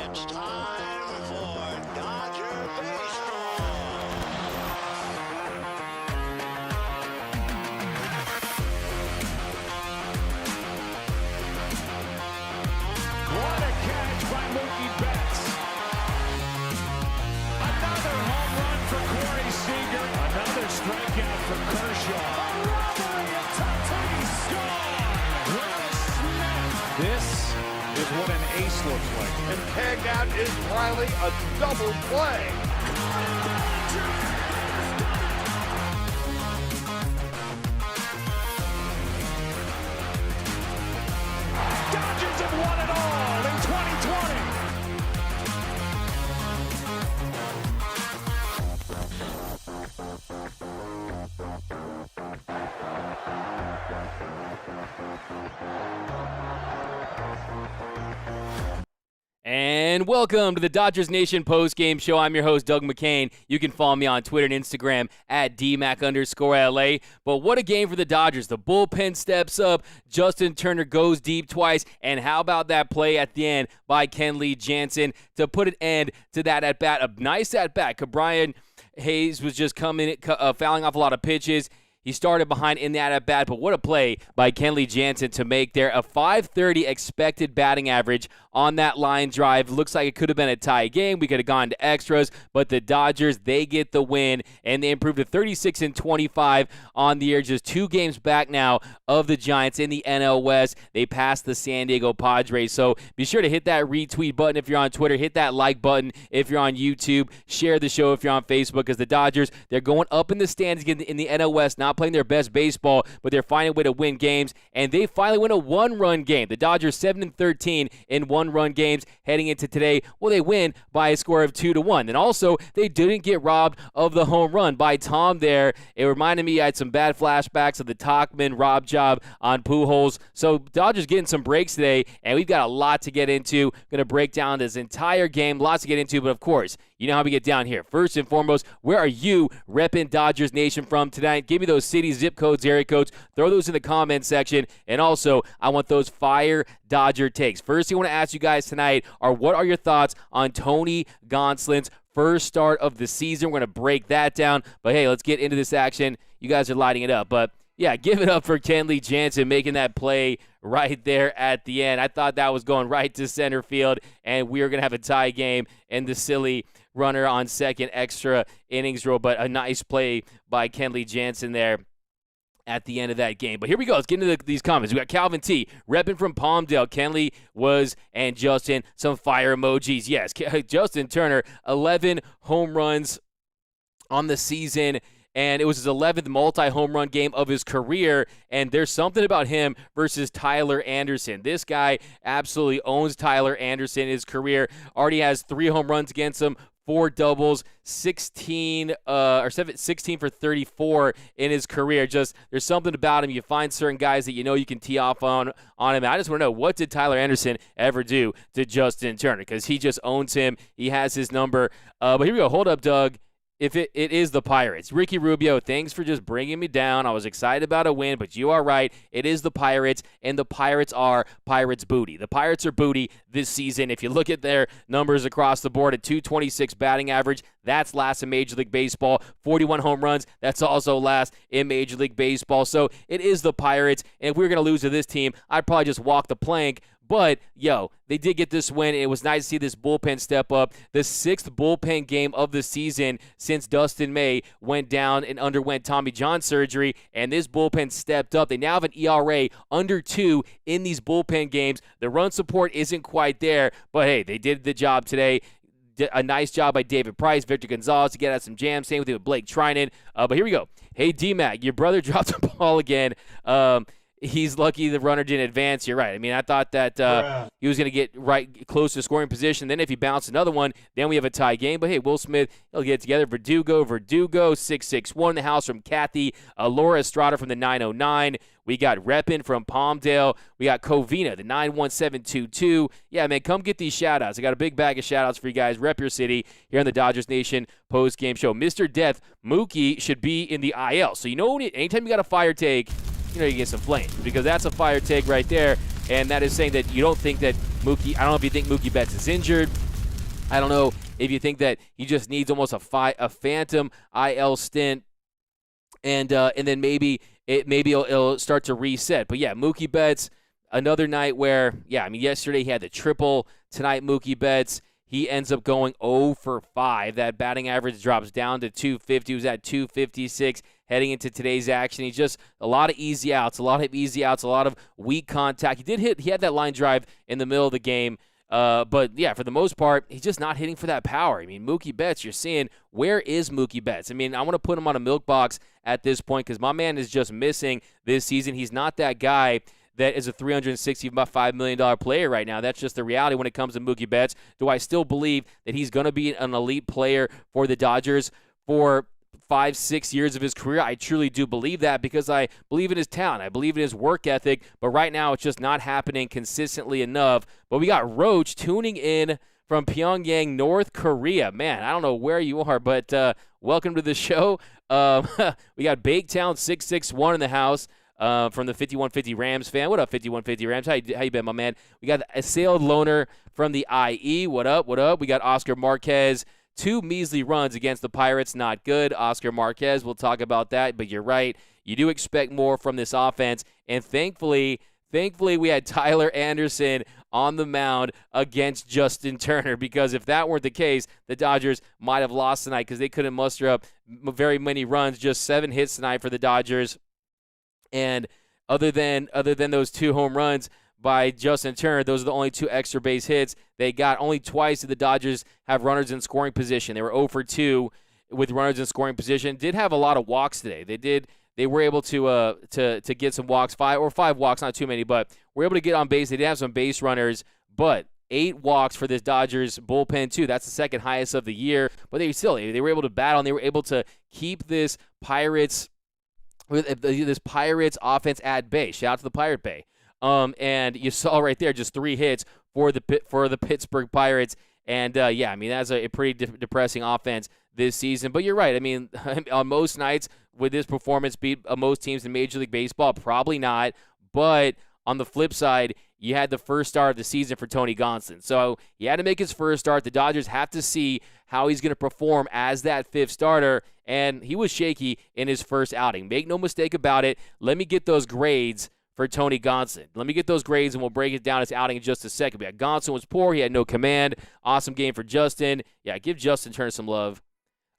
It's time for Dodger Baseball. What a catch by Mookie Betts. Another home run for Corey Seager. Another strikeout for Kershaw. A robbery of Tatis. Gone. Will Smith. This is what an ace looks like. And tagged out is Riley, a double play. Dodgers have won it all in 2020. And welcome to the Dodgers Nation post-game show. I'm your host, Doug McCain. You can follow me on Twitter and Instagram at DMac_LA. But what a game for the Dodgers. The bullpen steps up. Justin Turner goes deep twice. And how about that play at the end by Kenley Jansen to put an end to that at-bat? A nice at-bat. Brian Hayes was just fouling off a lot of pitches. He started behind in that at-bat, but what a play by Kenley Jansen to make there. A .530 expected batting average on that line drive. Looks like it could have been a tie game. We could have gone to extras, but the Dodgers, they get the win, and they improved to 36-25 on the year. Just 2 games back now of the Giants in the NL West. They passed the San Diego Padres, so be sure to hit that retweet button if you're on Twitter. Hit that like button if you're on YouTube. Share the show if you're on Facebook, because the Dodgers, they're going up in the standings in the NL West, not playing their best baseball, but they're finding a way to win games, and they finally win a one-run game. The Dodgers 7-13 in one-run games heading into today. Well, they win by a score of 2-1. And also, they didn't get robbed of the home run by Tom there. It reminded me, I had some bad flashbacks of the Tauchman rob job on Pujols. So Dodgers getting some breaks today, and we've got a lot to get into. Going to break down this entire game. Lots to get into, but of course, you know how we get down here. First and foremost, where are you repping Dodgers Nation from tonight? Give me those cities, zip codes, area codes. Throw those in the comment section. And also, I want those fire Dodger takes. First thing I want to ask you guys tonight are, what are your thoughts on Tony Gonsolin's first start of the season? We're going to break that down. But, hey, let's get into this action. You guys are lighting it up. But, yeah, give it up for Kenley Jansen making that play right there at the end. I thought that was going right to center field, and we were going to have a tie game and the silly runner on second extra innings rule. But a nice play by Kenley Jansen there at the end of that game. But here we go. Let's get into these comments. We got Calvin T. repping from Palmdale. Kenley and Justin, some fire emojis. Yes, Justin Turner, 11 home runs on the season, and it was his 11th multi-home run game of his career, and there's something about him versus Tyler Anderson. This guy absolutely owns Tyler Anderson in his career. Already has 3 home runs against him, 4 doubles, 16 for 34 in his career. Just, there's something about him. You find certain guys that you know you can tee off on him. I just want to know, what did Tyler Anderson ever do to Justin Turner? Because he just owns him. He has his number. But here we go. Hold up, Doug. If it is the Pirates. Ricky Rubio, thanks for just bringing me down. I was excited about a win, but you are right. It is the Pirates, and the Pirates are Pirates booty. The Pirates are booty this season. If you look at their numbers across the board, at .226 batting average, that's last in Major League Baseball. 41 home runs, that's also last in Major League Baseball. So it is the Pirates, and if we were going to lose to this team, I'd probably just walk the plank. But, they did get this win. It was nice to see this bullpen step up. The 6th bullpen game of the season since Dustin May went down and underwent Tommy John surgery, and this bullpen stepped up. They now have an ERA under 2 in these bullpen games. The run support isn't quite there, but, hey, they did the job today. A nice job by David Price, Victor Gonzalez to get out some jams. Same with Blake Trinan. But here we go. Hey, D-Mac, your brother dropped the ball again. He's lucky the runner didn't advance. You're right. I mean, I thought that he was going to get right close to scoring position. Then if he bounced another one, then we have a tie game. But, hey, Will Smith, he'll get it together. Verdugo, 661 in the house from Kathy. Laura Estrada from the 909. We got Reppin from Palmdale. We got Covina, the 91722. Yeah, man, come get these shout-outs. I got a big bag of shout-outs for you guys. Rep your city here on the Dodgers Nation post-game show. Mr. Death, Mookie should be in the IL. So, anytime you got a fire take, you get some flames, because that's a fire take right there, and that is saying that you don't think that Mookie, I don't know if you think Mookie Betts is injured. I don't know if you think that he just needs almost a phantom IL stint, and then maybe it'll start to reset. But yeah, Mookie Betts, another night where, yesterday he had the triple. Tonight, Mookie Betts, he ends up going 0 for 5. That batting average drops down to 250. He was at 256 heading into today's action. He's just a lot of easy outs, a lot of weak contact. He had that line drive in the middle of the game. But yeah, for the most part, he's just not hitting for that power. I mean, Mookie Betts, you're seeing, where is Mookie Betts? I mean, I want to put him on a milk box at this point because my man is just missing this season. He's not that guy that is a $365 million player right now. That's just the reality when it comes to Mookie Betts. Do I still believe that he's going to be an elite player for the Dodgers for 5-6 years of his career? I truly do believe that because I believe in his talent. I believe in his work ethic, but right now it's just not happening consistently enough. But we got Roach tuning in from Pyongyang, North Korea. Man, I don't know where you are, but welcome to the show. We got Baketown 661 in the house from the 5150 Rams fan. What up, 5150 Rams? How you been, my man? We got a Assailed Loner from the IE. What up? We got Oscar Marquez. 2 measly runs against the Pirates, not good. Oscar Marquez, we'll talk about that, but you're right. You do expect more from this offense, and thankfully we had Tyler Anderson on the mound against Justin Turner, because if that weren't the case, the Dodgers might have lost tonight because they couldn't muster up very many runs. Just 7 hits tonight for the Dodgers, and other than those 2 home runs by Justin Turner, those are the only 2 extra base hits they got. Only twice did the Dodgers have runners in scoring position. They were 0 for 2 with runners in scoring position. Did have a lot of walks today. They were able to get some walks, 5 walks, not too many, but were able to get on base. They did have some base runners, but 8 walks for this Dodgers bullpen too. That's the second highest of the year. But they were able to battle, and they were able to keep this Pirates offense at bay. Shout out to the Pirate Bay. And you saw right there just 3 hits for the Pittsburgh Pirates. And, that's a pretty depressing offense this season. But you're right. I mean, on most nights, would this performance beat most teams in Major League Baseball? Probably not. But on the flip side, you had the first start of the season for Tony Gonsolin. So he had to make his first start. The Dodgers have to see how he's going to perform as that 5th starter. And he was shaky in his first outing. Make no mistake about it. Let me get those grades for Tony Gonsolin. Let me get those grades, and we'll break it down his outing in just a second. But Gonsolin was poor. He had no command. Awesome game for Justin. Yeah, give Justin Turner some love.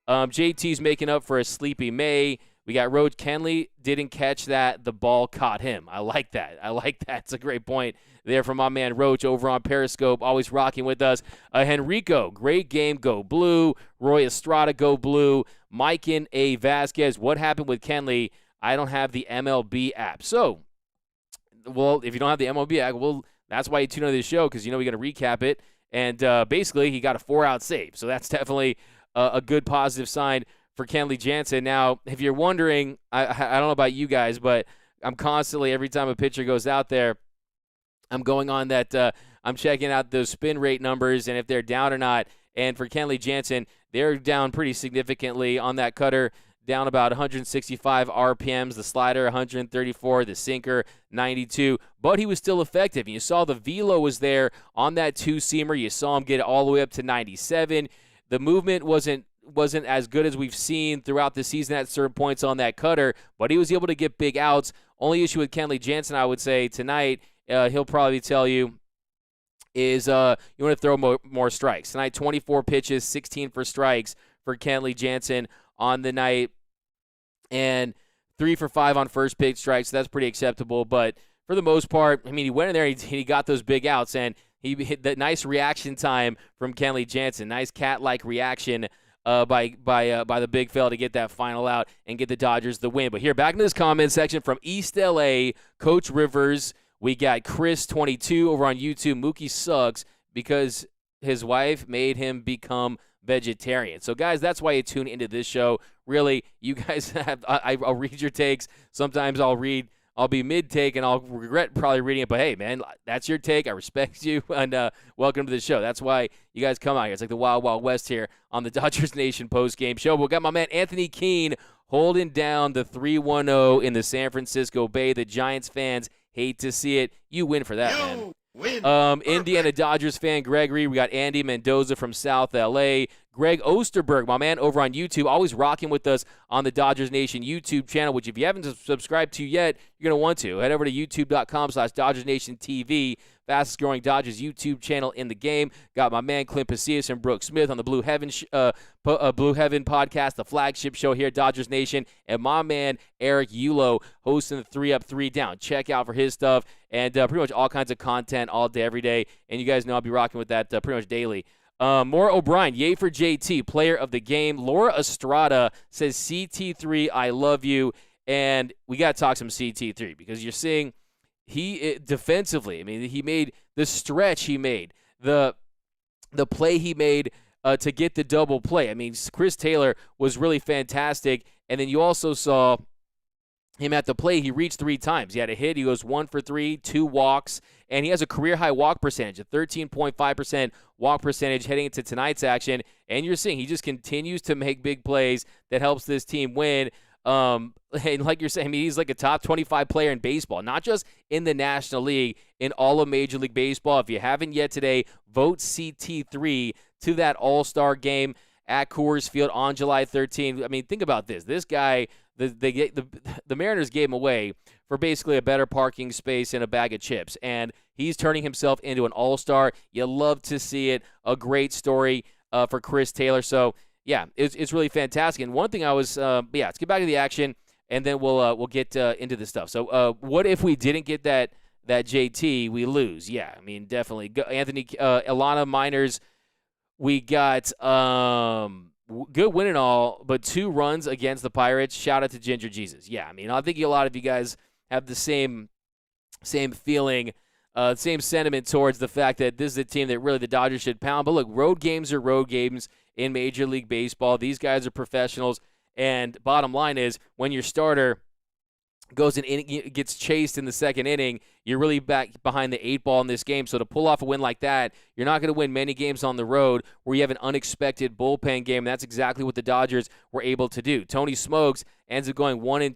JT's making up for a sleepy May. We got Roach. Kenley didn't catch that. The ball caught him. I like that. It's a great point there from my man Roach over on Periscope, always rocking with us. Henrico, great game. Go Blue. Roy Estrada, go Blue. Mikan A. Vasquez, what happened with Kenley? I don't have the MLB app. So, well, if you don't have the MLB app, well, that's why you tune into the show, because we're going to recap it. And basically, he got a 4-out save. So that's definitely a good positive sign for Kenley Jansen. Now, if you're wondering, I don't know about you guys, but I'm constantly, every time a pitcher goes out there, I'm going on that, I'm checking out those spin rate numbers and if they're down or not. And for Kenley Jansen, they're down pretty significantly on that cutter, down about 165 RPMs, the slider 134, the sinker 92, but he was still effective. And you saw the velo was there on that 2-seamer. You saw him get all the way up to 97. The movement wasn't as good as we've seen throughout the season at certain points on that cutter, but he was able to get big outs. Only issue with Kenley Jansen, I would say, tonight, he'll probably tell you, is you want to throw more strikes. Tonight, 24 pitches, 16 for strikes for Kenley Jansen on the night, and 3 for 5 on first pitch strikes. So that's pretty acceptable. But for the most part, I mean, he went in there, he got those big outs, and he hit that nice reaction time from Kenley Jansen. Nice cat-like reaction by the big fella to get that final out and get the Dodgers the win. But here, back in this comment section from East LA, Coach Rivers, we got Chris22 over on YouTube. Mookie sucks because his wife made him become vegetarian. So, guys, that's why you tune into this show. Really, you guys have I'll read your takes. Sometimes I'll be mid-take, and I'll regret probably reading it. But, hey, man, that's your take. I respect you, and welcome to the show. That's why you guys come out here. It's like the Wild Wild West here on the Dodgers Nation post-game show. We got my man Anthony Keene holding down the 3-1-0 in the San Francisco Bay. The Giants fans hate to see it. You win for that, man. Indiana Dodgers fan Gregory. We got Andy Mendoza from South LA. Greg Osterberg, my man over on YouTube, always rocking with us on the Dodgers Nation YouTube channel, which if you haven't subscribed to yet, you're going to want to. Head over to youtube.com/DodgersNationTV, fastest growing Dodgers YouTube channel in the game. Got my man Clint Pasillas and Brooke Smith on the Blue Heaven podcast, the flagship show here at Dodgers Nation, and my man Eric Yulo hosting the 3 Up, 3 Down. Check out for his stuff and pretty much all kinds of content all day, every day. And you guys know I'll be rocking with that pretty much daily. Maura O'Brien, yay for JT, player of the game. Laura Estrada says, CT3, I love you. And we got to talk some CT3 because you're seeing defensively, I mean, he made the stretch he made, the play he made to get the double play. I mean, Chris Taylor was really fantastic. And then you also saw him at the plate. He reached 3 times. He had a hit. He goes 1 for 3, 2 walks, and he has a career-high walk percentage, a 13.5% walk percentage heading into tonight's action. And you're seeing he just continues to make big plays that helps this team win. And like you're saying, I mean, he's like a top 25 player in baseball, not just in the National League, in all of Major League Baseball. If you haven't yet today, vote CT3 to that All-Star game at Coors Field on July 13th. I mean, think about this. This guy, the Mariners gave him away for basically a better parking space and a bag of chips, and he's turning himself into an all-star. You love to see it. A great story for Chris Taylor. So, yeah, it's really fantastic. And one thing I was, let's get back to the action, and then we'll get into this stuff. So, what if we didn't get that JT? We lose. Yeah, I mean, definitely. Ilana Miners. We got good win and all, but 2 runs against the Pirates. Shout out to Ginger Jesus. Yeah, I mean, I think a lot of you guys have the same feeling, same sentiment towards the fact that this is a team that really the Dodgers should pound. But look, road games are road games in Major League Baseball. These guys are professionals, and bottom line is when your starter goes and gets chased in the second inning, you're really back behind the 8 ball in this game. So to pull off a win like that, you're not going to win many games on the road where you have an unexpected bullpen game. And that's exactly what the Dodgers were able to do. Tony Smokes ends up going an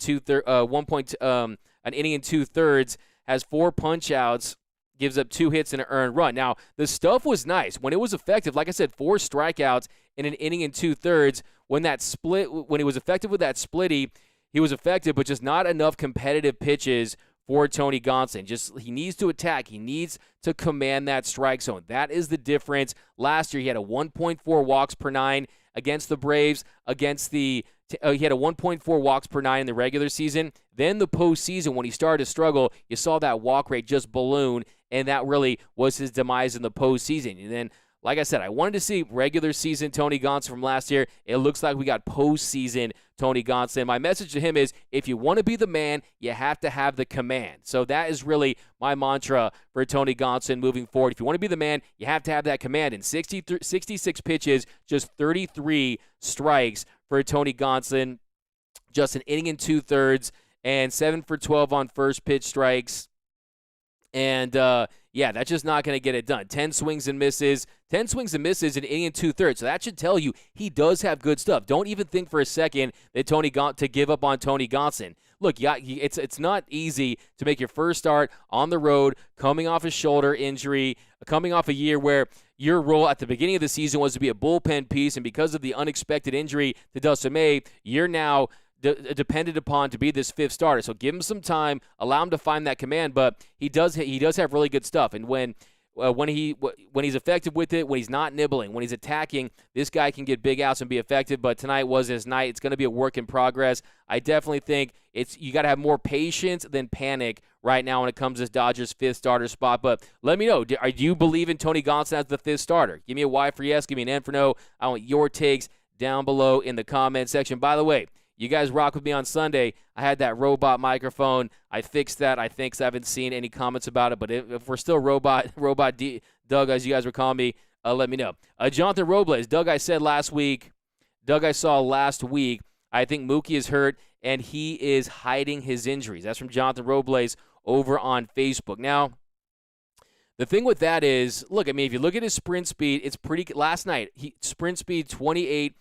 inning and 2/3, has 4 punch outs, gives up 2 hits and an earned run. Now, the stuff was nice. When it was effective, like I said, 4 strikeouts in an inning and 2/3. When he was effective with that splitty, he was effective, but just not enough competitive pitches for Tony Gonsolin. He needs to attack. He needs to command that strike zone. That is the difference. Last year, he had a 1.4 walks per 9 against the Braves. He had a 1.4 walks per 9 in the regular season. Then the postseason, when he started to struggle, you saw that walk rate just balloon, and that really was his demise in the postseason. And then, like I said, I wanted to see regular season Tony Gonsolin from last year. It looks like we got postseason Tony Gonsolin. My message to him is, if you want to be the man, you have to have the command. So that is really my mantra for Tony Gonsolin moving forward. If you want to be the man, you have to have that command. In 66 pitches, just 33 strikes for Tony Gonsolin, just an inning and 2/3, and 7 for 12 on first pitch strikes. And, that's just not going to get it done. 10 swings and misses in inning and 2/3. So that should tell you he does have good stuff. Don't even think for a second that to give up on Tony Gonsolin. Look, it's not easy to make your first start on the road, coming off a shoulder injury, coming off a year where your role at the beginning of the season was to be a bullpen piece, and because of the unexpected injury to Dustin May, you're now depended upon to be this 5th starter. So give him some time, allow him to find that command, but he does have really good stuff. And when he's effective with it, when he's not nibbling, when he's attacking, this guy can get big outs and be effective. But tonight wasn't his night. It's going to be a work in progress. I definitely think you got to have more patience than panic right now when it comes to this Dodgers 5th starter spot. But let me know, do you believe in Tony Gonsolin as the 5th starter? Give me a Y for yes, give me an N for no. I want your takes down below in the comment section. By the way, you guys rock with me on Sunday. I had that robot microphone. I fixed that. I haven't seen any comments about it. But if we're still robot Doug, as you guys were calling me, let me know. Jonathan Robles, Doug, I saw last week, I think Mookie is hurt, and he is hiding his injuries. That's from Jonathan Robles over on Facebook. Now, the thing with that is, look, I mean, if you look at his sprint speed, it's pretty – last night, sprint speed 28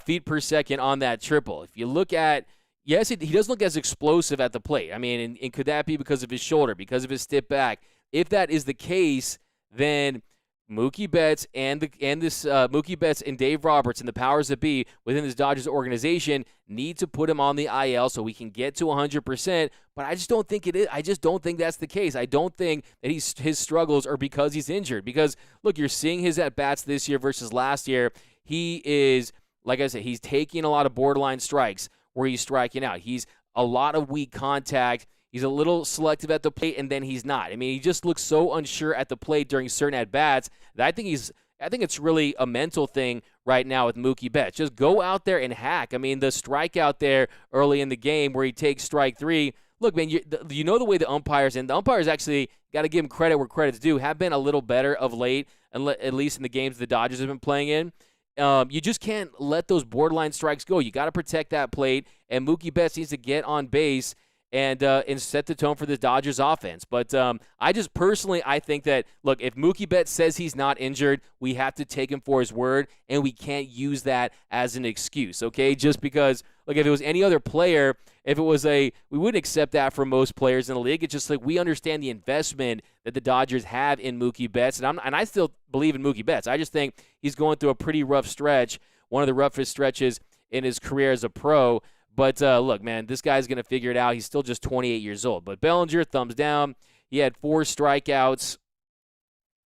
feet per second on that triple. If you look at, yes, he doesn't look as explosive at the plate. I mean, and could that be because of his shoulder, because of his step back? if that is the case, then Mookie Betts Mookie Betts and Dave Roberts and the powers that be within this Dodgers organization need to put him on the IL so we can get to 100%. But I just don't think it is. I just don't think that's the case. I don't think that his struggles are because he's injured. Because look, you're seeing his at bats this year versus last year. He is, like I said, he's taking a lot of borderline strikes where he's striking out. He's a lot of weak contact. He's a little selective at the plate, and then he's not. I mean, he just looks so unsure at the plate during certain at-bats that I think it's really a mental thing right now with Mookie Betts. Just go out there and hack. I mean, the strikeout there early in the game where he takes strike 3. Look, man, you know the way the umpires, and the umpires actually, got to give him credit where credit's due, have been a little better of late, at least in the games the Dodgers have been playing in. You just can't let those borderline strikes go. You got to protect that plate, and Mookie Betts needs to get on base and set the tone for the Dodgers offense. But I think that, look, if Mookie Betts says he's not injured, we have to take him for his word, and we can't use that as an excuse, okay? Just because, look, if it was any other player, we wouldn't accept that from most players in the league. It's just like we understand the investment that the Dodgers have in Mookie Betts, and I still believe in Mookie Betts. I just think he's going through a pretty rough stretch, one of the roughest stretches in his career as a pro. But, look, man, this guy's going to figure it out. He's still just 28 years old. But Bellinger, thumbs down. He had 4 strikeouts.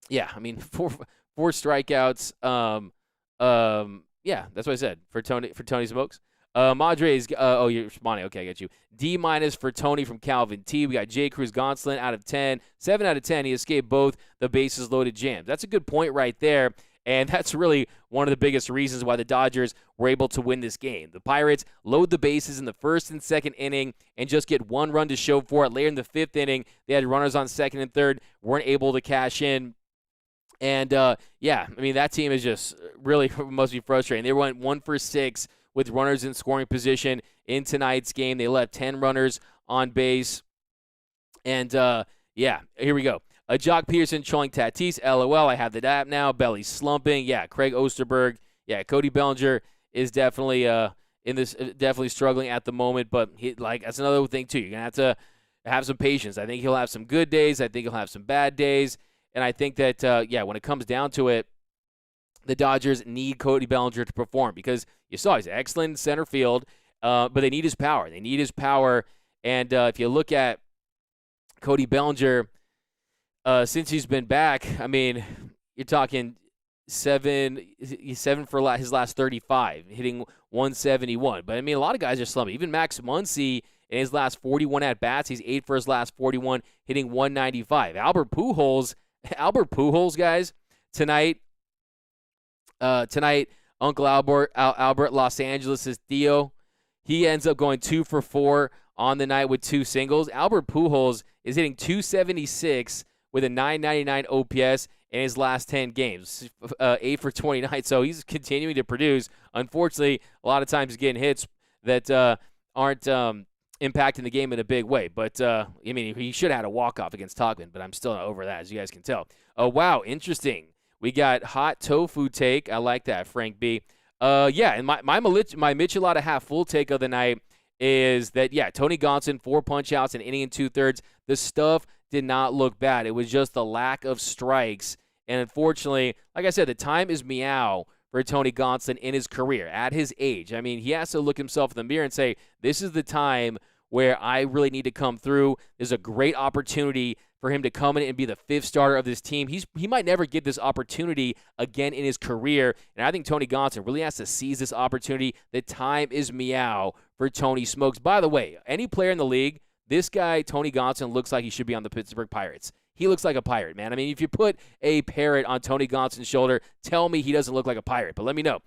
Yeah, I mean, four strikeouts. Yeah, that's what I said for Tony Smokes. Madre's, you're responding. Okay, I get you. D- for Tony from Calvin T. We got J. Cruz Gonsolin out of 10. 7 out of 10. He escaped both the bases loaded jams. That's a good point right there. And that's really one of the biggest reasons why the Dodgers were able to win this game. The Pirates load the bases in the first and second inning and just get 1 run to show for it. Later in the 5th inning, they had runners on second and third, weren't able to cash in. And, I mean, that team is just really must be frustrating. They went 1 for 6 with runners in scoring position in tonight's game. They left 10 runners on base. And, here we go. Jock Peterson trolling Tatis. LOL. I have the app now. Belly's slumping. Yeah, Craig Osterberg. Yeah, Cody Bellinger is definitely definitely struggling at the moment. But that's another thing too. You're gonna have to have some patience. I think he'll have some good days. I think he'll have some bad days. And I think that when it comes down to it, the Dodgers need Cody Bellinger to perform because you saw he's excellent in center field, but they need his power. They need his power. And if you look at Cody Bellinger. Since he's been back, I mean, you're talking 7 for his last 35, hitting 171. But, I mean, a lot of guys are slumping. Even Max Muncy in his last 41 at-bats, he's 8 for his last 41, hitting 195. Albert Pujols, guys, tonight, Uncle Albert, Los Angeles' Theo, he ends up going 2 for 4 on the night with 2 singles. Albert Pujols is hitting 276 with a 999 OPS in his last 10 games, 8 for 29. So he's continuing to produce. Unfortunately, a lot of times he's getting hits that aren't impacting the game in a big way. But, I mean, he should have had a walk-off against Togman, but I'm still not over that, as you guys can tell. Oh, wow, interesting. We got hot tofu take. I like that, Frank B. And my Michelada half-full take of the night is that, Tony Gonsolin, 4 punch-outs, an inning and 2/3. The stuff did not look bad. It was just the lack of strikes. And unfortunately, like I said, the time is meow for Tony Gonsolin in his career at his age. I mean, he has to look himself in the mirror and say, this is the time where I really need to come through. There's a great opportunity for him to come in and be the 5th starter of this team. He might never get this opportunity again in his career. And I think Tony Gonsolin really has to seize this opportunity. The time is meow for Tony Smokes. By the way, any player in the league, this guy, Tony Gonsolin, looks like he should be on the Pittsburgh Pirates. He looks like a Pirate, man. I mean, if you put a parrot on Tony Gonsolin's shoulder, tell me he doesn't look like a Pirate, but let me know.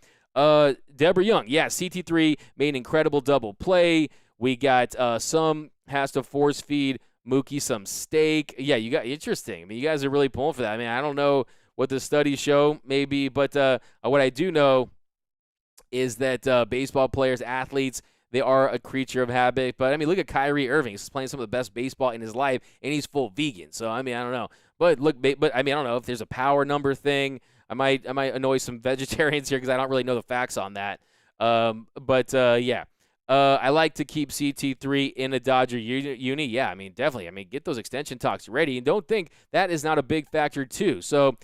Deborah Young, CT3 made an incredible double play. We got some has to force feed Mookie some steak. Yeah, you got interesting. I mean, you guys are really pulling for that. I mean, I don't know what the studies show, maybe, but what I do know is that baseball players, athletes, they are a creature of habit. But, I mean, look at Kyrie Irving. He's playing some of the best baseball in his life, and he's full vegan. So, I mean, I don't know. But, I don't know if there's a power number thing. I might annoy some vegetarians here because I don't really know the facts on that. I like to keep CT3 in a Dodger uni. Yeah, I mean, definitely. I mean, get those extension talks ready. And don't think that is not a big factor, too. So,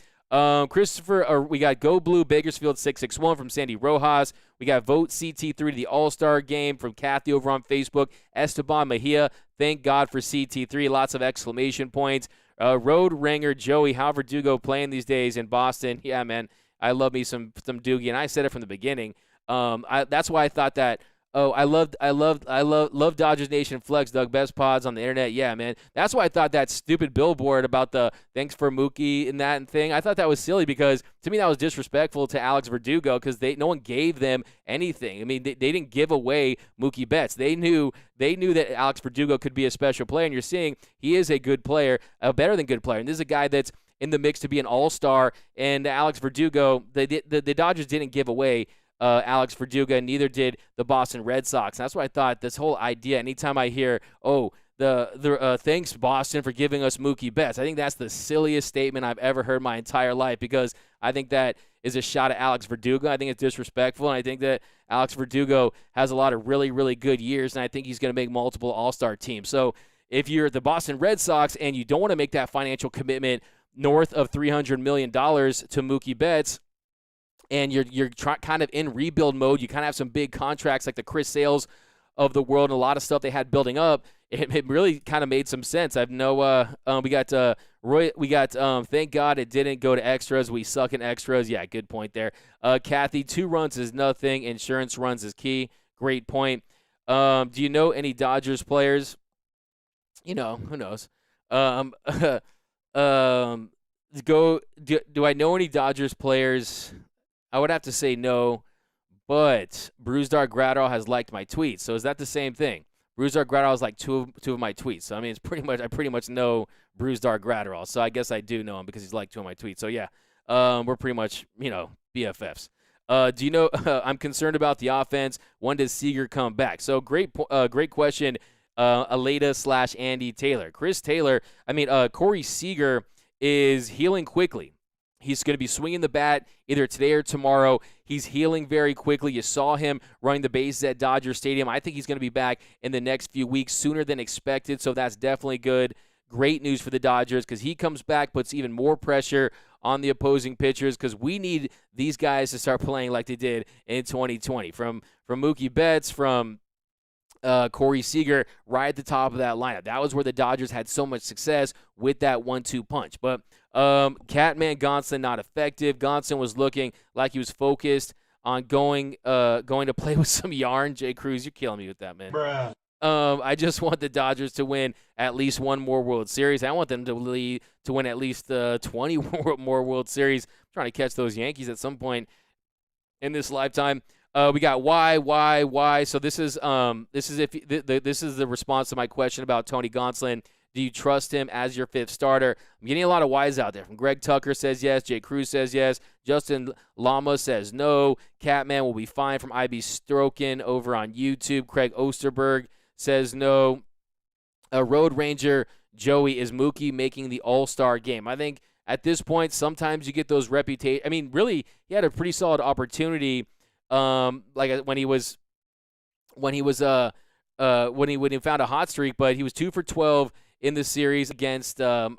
Christopher, we got Go Blue Bakersfield 661 from Sandy Rojas. We got Vote CT3 to the All-Star game from Kathy over on Facebook. Esteban Mejia, thank God for CT3. Lots of exclamation points. Road Ringer Joey, how Verdugo playing these days in Boston? Yeah, man, I love me some Doogie, and I said it from the beginning. That's why I thought that. Oh, I love Dodgers Nation Flex, Doug. Best pods on the internet. Yeah, man. That's why I thought that stupid billboard about the thanks for Mookie and that and thing. I thought that was silly because to me that was disrespectful to Alex Verdugo because no one gave them anything. I mean, they didn't give away Mookie Betts. They knew that Alex Verdugo could be a special player, and you're seeing he is a good player, a better than good player. And this is a guy that's in the mix to be an all-star. And Alex Verdugo, the Dodgers didn't give away Alex Verdugo, and neither did the Boston Red Sox. And that's why I thought this whole idea, anytime I hear, thanks, Boston, for giving us Mookie Betts, I think that's the silliest statement I've ever heard my entire life because I think that is a shot at Alex Verdugo. I think it's disrespectful, and I think that Alex Verdugo has a lot of really, really good years, and I think he's going to make multiple all-star teams. So if you're the Boston Red Sox and you don't want to make that financial commitment north of $300 million to Mookie Betts, and you're kind of in rebuild mode, you kind of have some big contracts like the Chris Sales of the world and a lot of stuff they had building up, it really kind of made some sense. I've we got Roy, thank God it didn't go to extras. We suck in extras. Yeah, good point there. Kathy, 2 runs is nothing. Insurance runs is key. Great point. Do you know any Dodgers players? Who knows? Do I know any Dodgers players? I would have to say no, but Brusdar Gradall has liked my tweets. So is that the same thing? Brusdar Gradall has liked two of my tweets. So I mean, I pretty much know Brusdar Gradall. So I guess I do know him because he's liked 2 of my tweets. So yeah, we're pretty much BFFs. Do you know? I'm concerned about the offense. When does Seager come back? So great question. Aleda/Andy Taylor, Chris Taylor. Corey Seager is healing quickly. He's going to be swinging the bat either today or tomorrow. He's healing very quickly. You saw him running the bases at Dodger Stadium. I think he's going to be back in the next few weeks, sooner than expected, so that's definitely good. Great news for the Dodgers because he comes back, puts even more pressure on the opposing pitchers because we need these guys to start playing like they did in 2020. From Mookie Betts, from Corey Seager, right at the top of that lineup. That was where the Dodgers had so much success with that 1-2 punch. But Catman Gonsolin not effective. Gonsolin was looking like he was focused on going to play with some yarn. Jay Cruz, you're killing me with that, man. Bruh. I just want the Dodgers to win at least one more World Series. I want them to win at least 20 more World Series. I'm trying to catch those Yankees at some point in this lifetime. We got why. So this is the response to my question about Tony Gonsolin. Do you trust him as your 5th starter? I'm getting a lot of whys out there. From Greg Tucker says yes. Jay Cruz says yes. Justin Lama says no. Catman will be fine from IB Strokin over on YouTube. Craig Osterberg says no. Road Ranger Joey, is Mookie making the All-Star game? I think at this point, sometimes you get those reputations. I mean, really, he had a pretty solid opportunity. Like when he found a hot streak, but he was 2 for 12 in the series against Atlanta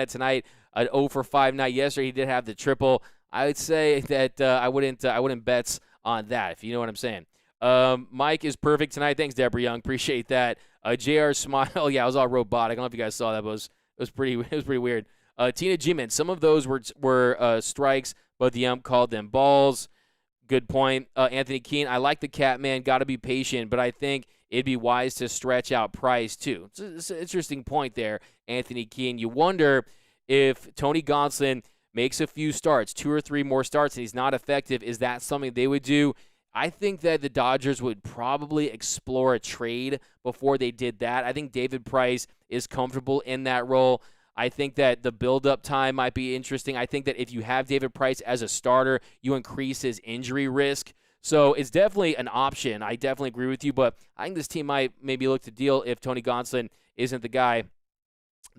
tonight. 0 for 5 night yesterday. He did have the triple. I would say that I wouldn't bets on that, if you know what I'm saying. Mike is perfect tonight. Thanks, Deborah Young. Appreciate that. JR Smile. Yeah, it was all robotic. I don't know if you guys saw that, but it was pretty weird. Tina G-Man, some of those were strikes, but the ump called them balls. Good point. Anthony Keene, I like the Catman. Got to be patient, but I think it'd be wise to stretch out Price too. It's an interesting point there, Anthony Keene. You wonder if Tony Gonsolin makes a few starts, 2 or 3 more starts, and he's not effective, is that something they would do? I think that the Dodgers would probably explore a trade before they did that. I think David Price is comfortable in that role. I think that the build-up time might be interesting. I think that if you have David Price as a starter, you increase his injury risk. So it's definitely an option. I definitely agree with you, but I think this team might maybe look to deal if Tony Gonsolin isn't the guy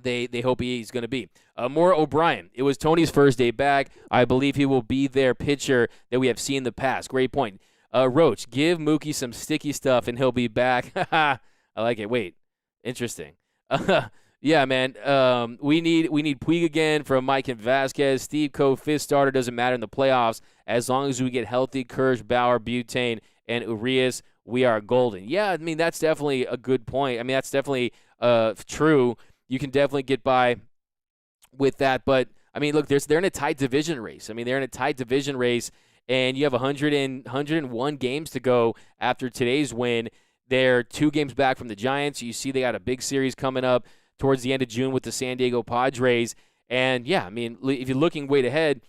they hope he's going to be. Maura O'Brien, it was Tony's first day back. I believe he will be their pitcher that we have seen in the past. Great point. Roach, give Mookie some sticky stuff and he'll be back. I like it. Wait, interesting. Yeah, man. We need Puig again from Mike and Vasquez. Steve Coe, fifth starter, doesn't matter in the playoffs as long as we get healthy. Kersh, Bauer, Butane, and Urias, we are golden. Yeah, I mean that's definitely a good point. I mean that's definitely true. You can definitely get by with that, but I mean look, they're in a tight division race. I mean they're in a tight division race, and you have 101 games to go after today's win. They're 2 games back from the Giants. You see they got a big series coming up towards the end of June with the San Diego Padres. And, yeah, I mean, if you're looking way ahead,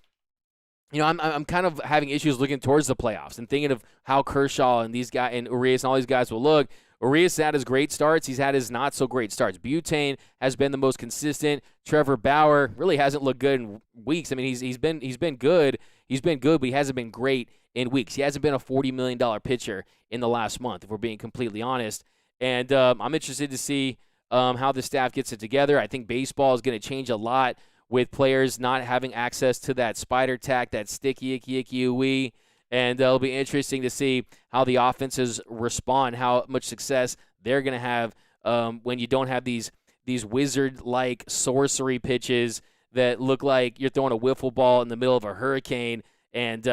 you know, I'm kind of having issues looking towards the playoffs and thinking of how Kershaw and these guys and Urias and all these guys will look. Urias had his great starts. He's had his not-so-great starts. Butane has been the most consistent. Trevor Bauer really hasn't looked good in weeks. I mean, he's been good. He's been good, but he hasn't been great in weeks. He hasn't been a $40 million pitcher in the last month, if we're being completely honest. And I'm interested to see how the staff gets it together. I think baseball is going to change a lot with players not having access to that spider tack, that sticky, icky, ooey. And it'll be interesting to see how the offenses respond, how much success they're going to have when you don't have these wizard-like sorcery pitches that look like you're throwing a wiffle ball in the middle of a hurricane and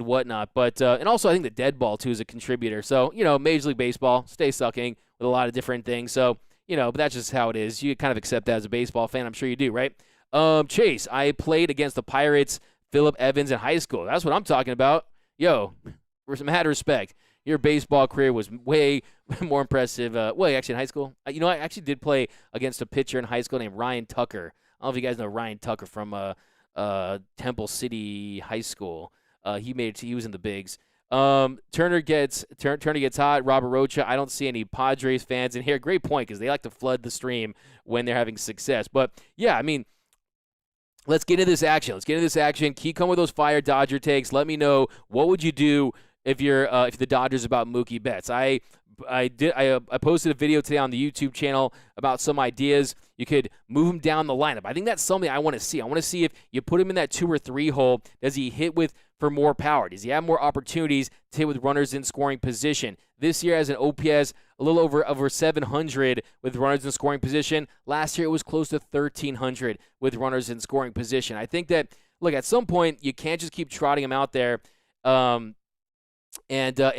whatnot. But and also I think the dead ball too is a contributor. So Major League Baseball stay sucking with a lot of different things. So but that's just how it is. You kind of accept that as a baseball fan. I'm sure you do, right? Chase, I played against the Pirates, Phillip Evans in high school. That's what I'm talking about. Yo, with some mad respect. Your baseball career was way more impressive. Actually, in high school, I actually did play against a pitcher in high school named Ryan Tucker. I don't know if you guys know Ryan Tucker from Temple City High School. He was in the bigs. Turner gets hot. Robert Rocha. I don't see any Padres fans in here. Great point, because they like to flood the stream when they're having success. But yeah, I mean, let's get into this action. Keep coming with those fire Dodger takes. Let me know, what would you do if the Dodgers about Mookie Betts. I posted a video today on the YouTube channel about some ideas. You could move him down the lineup. I think that's something I want to see. I want to see if you put him in that 2 or 3 hole, does he hit for more power? Does he have more opportunities to hit with runners in scoring position? This year has an OPS a little over 700 with runners in scoring position. Last year it was close to 1,300 with runners in scoring position. I think that, look, at some point you can't just keep trotting him out there and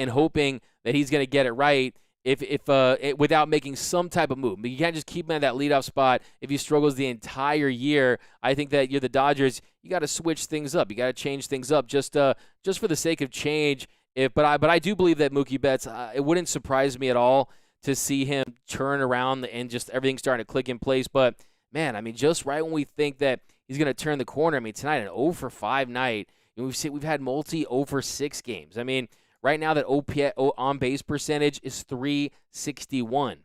hoping that he's going to get it right without making some type of move. But you can't just keep him at that leadoff spot if he struggles the entire year. I think that you're the Dodgers. You got to switch things up. You got to change things up just for the sake of change. But I do believe that Mookie Betts, it wouldn't surprise me at all to see him turn around and just everything starting to click in place. But, man, I mean, just right when we think that he's going to turn the corner, I mean, tonight, an 0-for-5 night, we've had multi 0-for-6 games. I mean, right now that OPS on-base percentage is 361.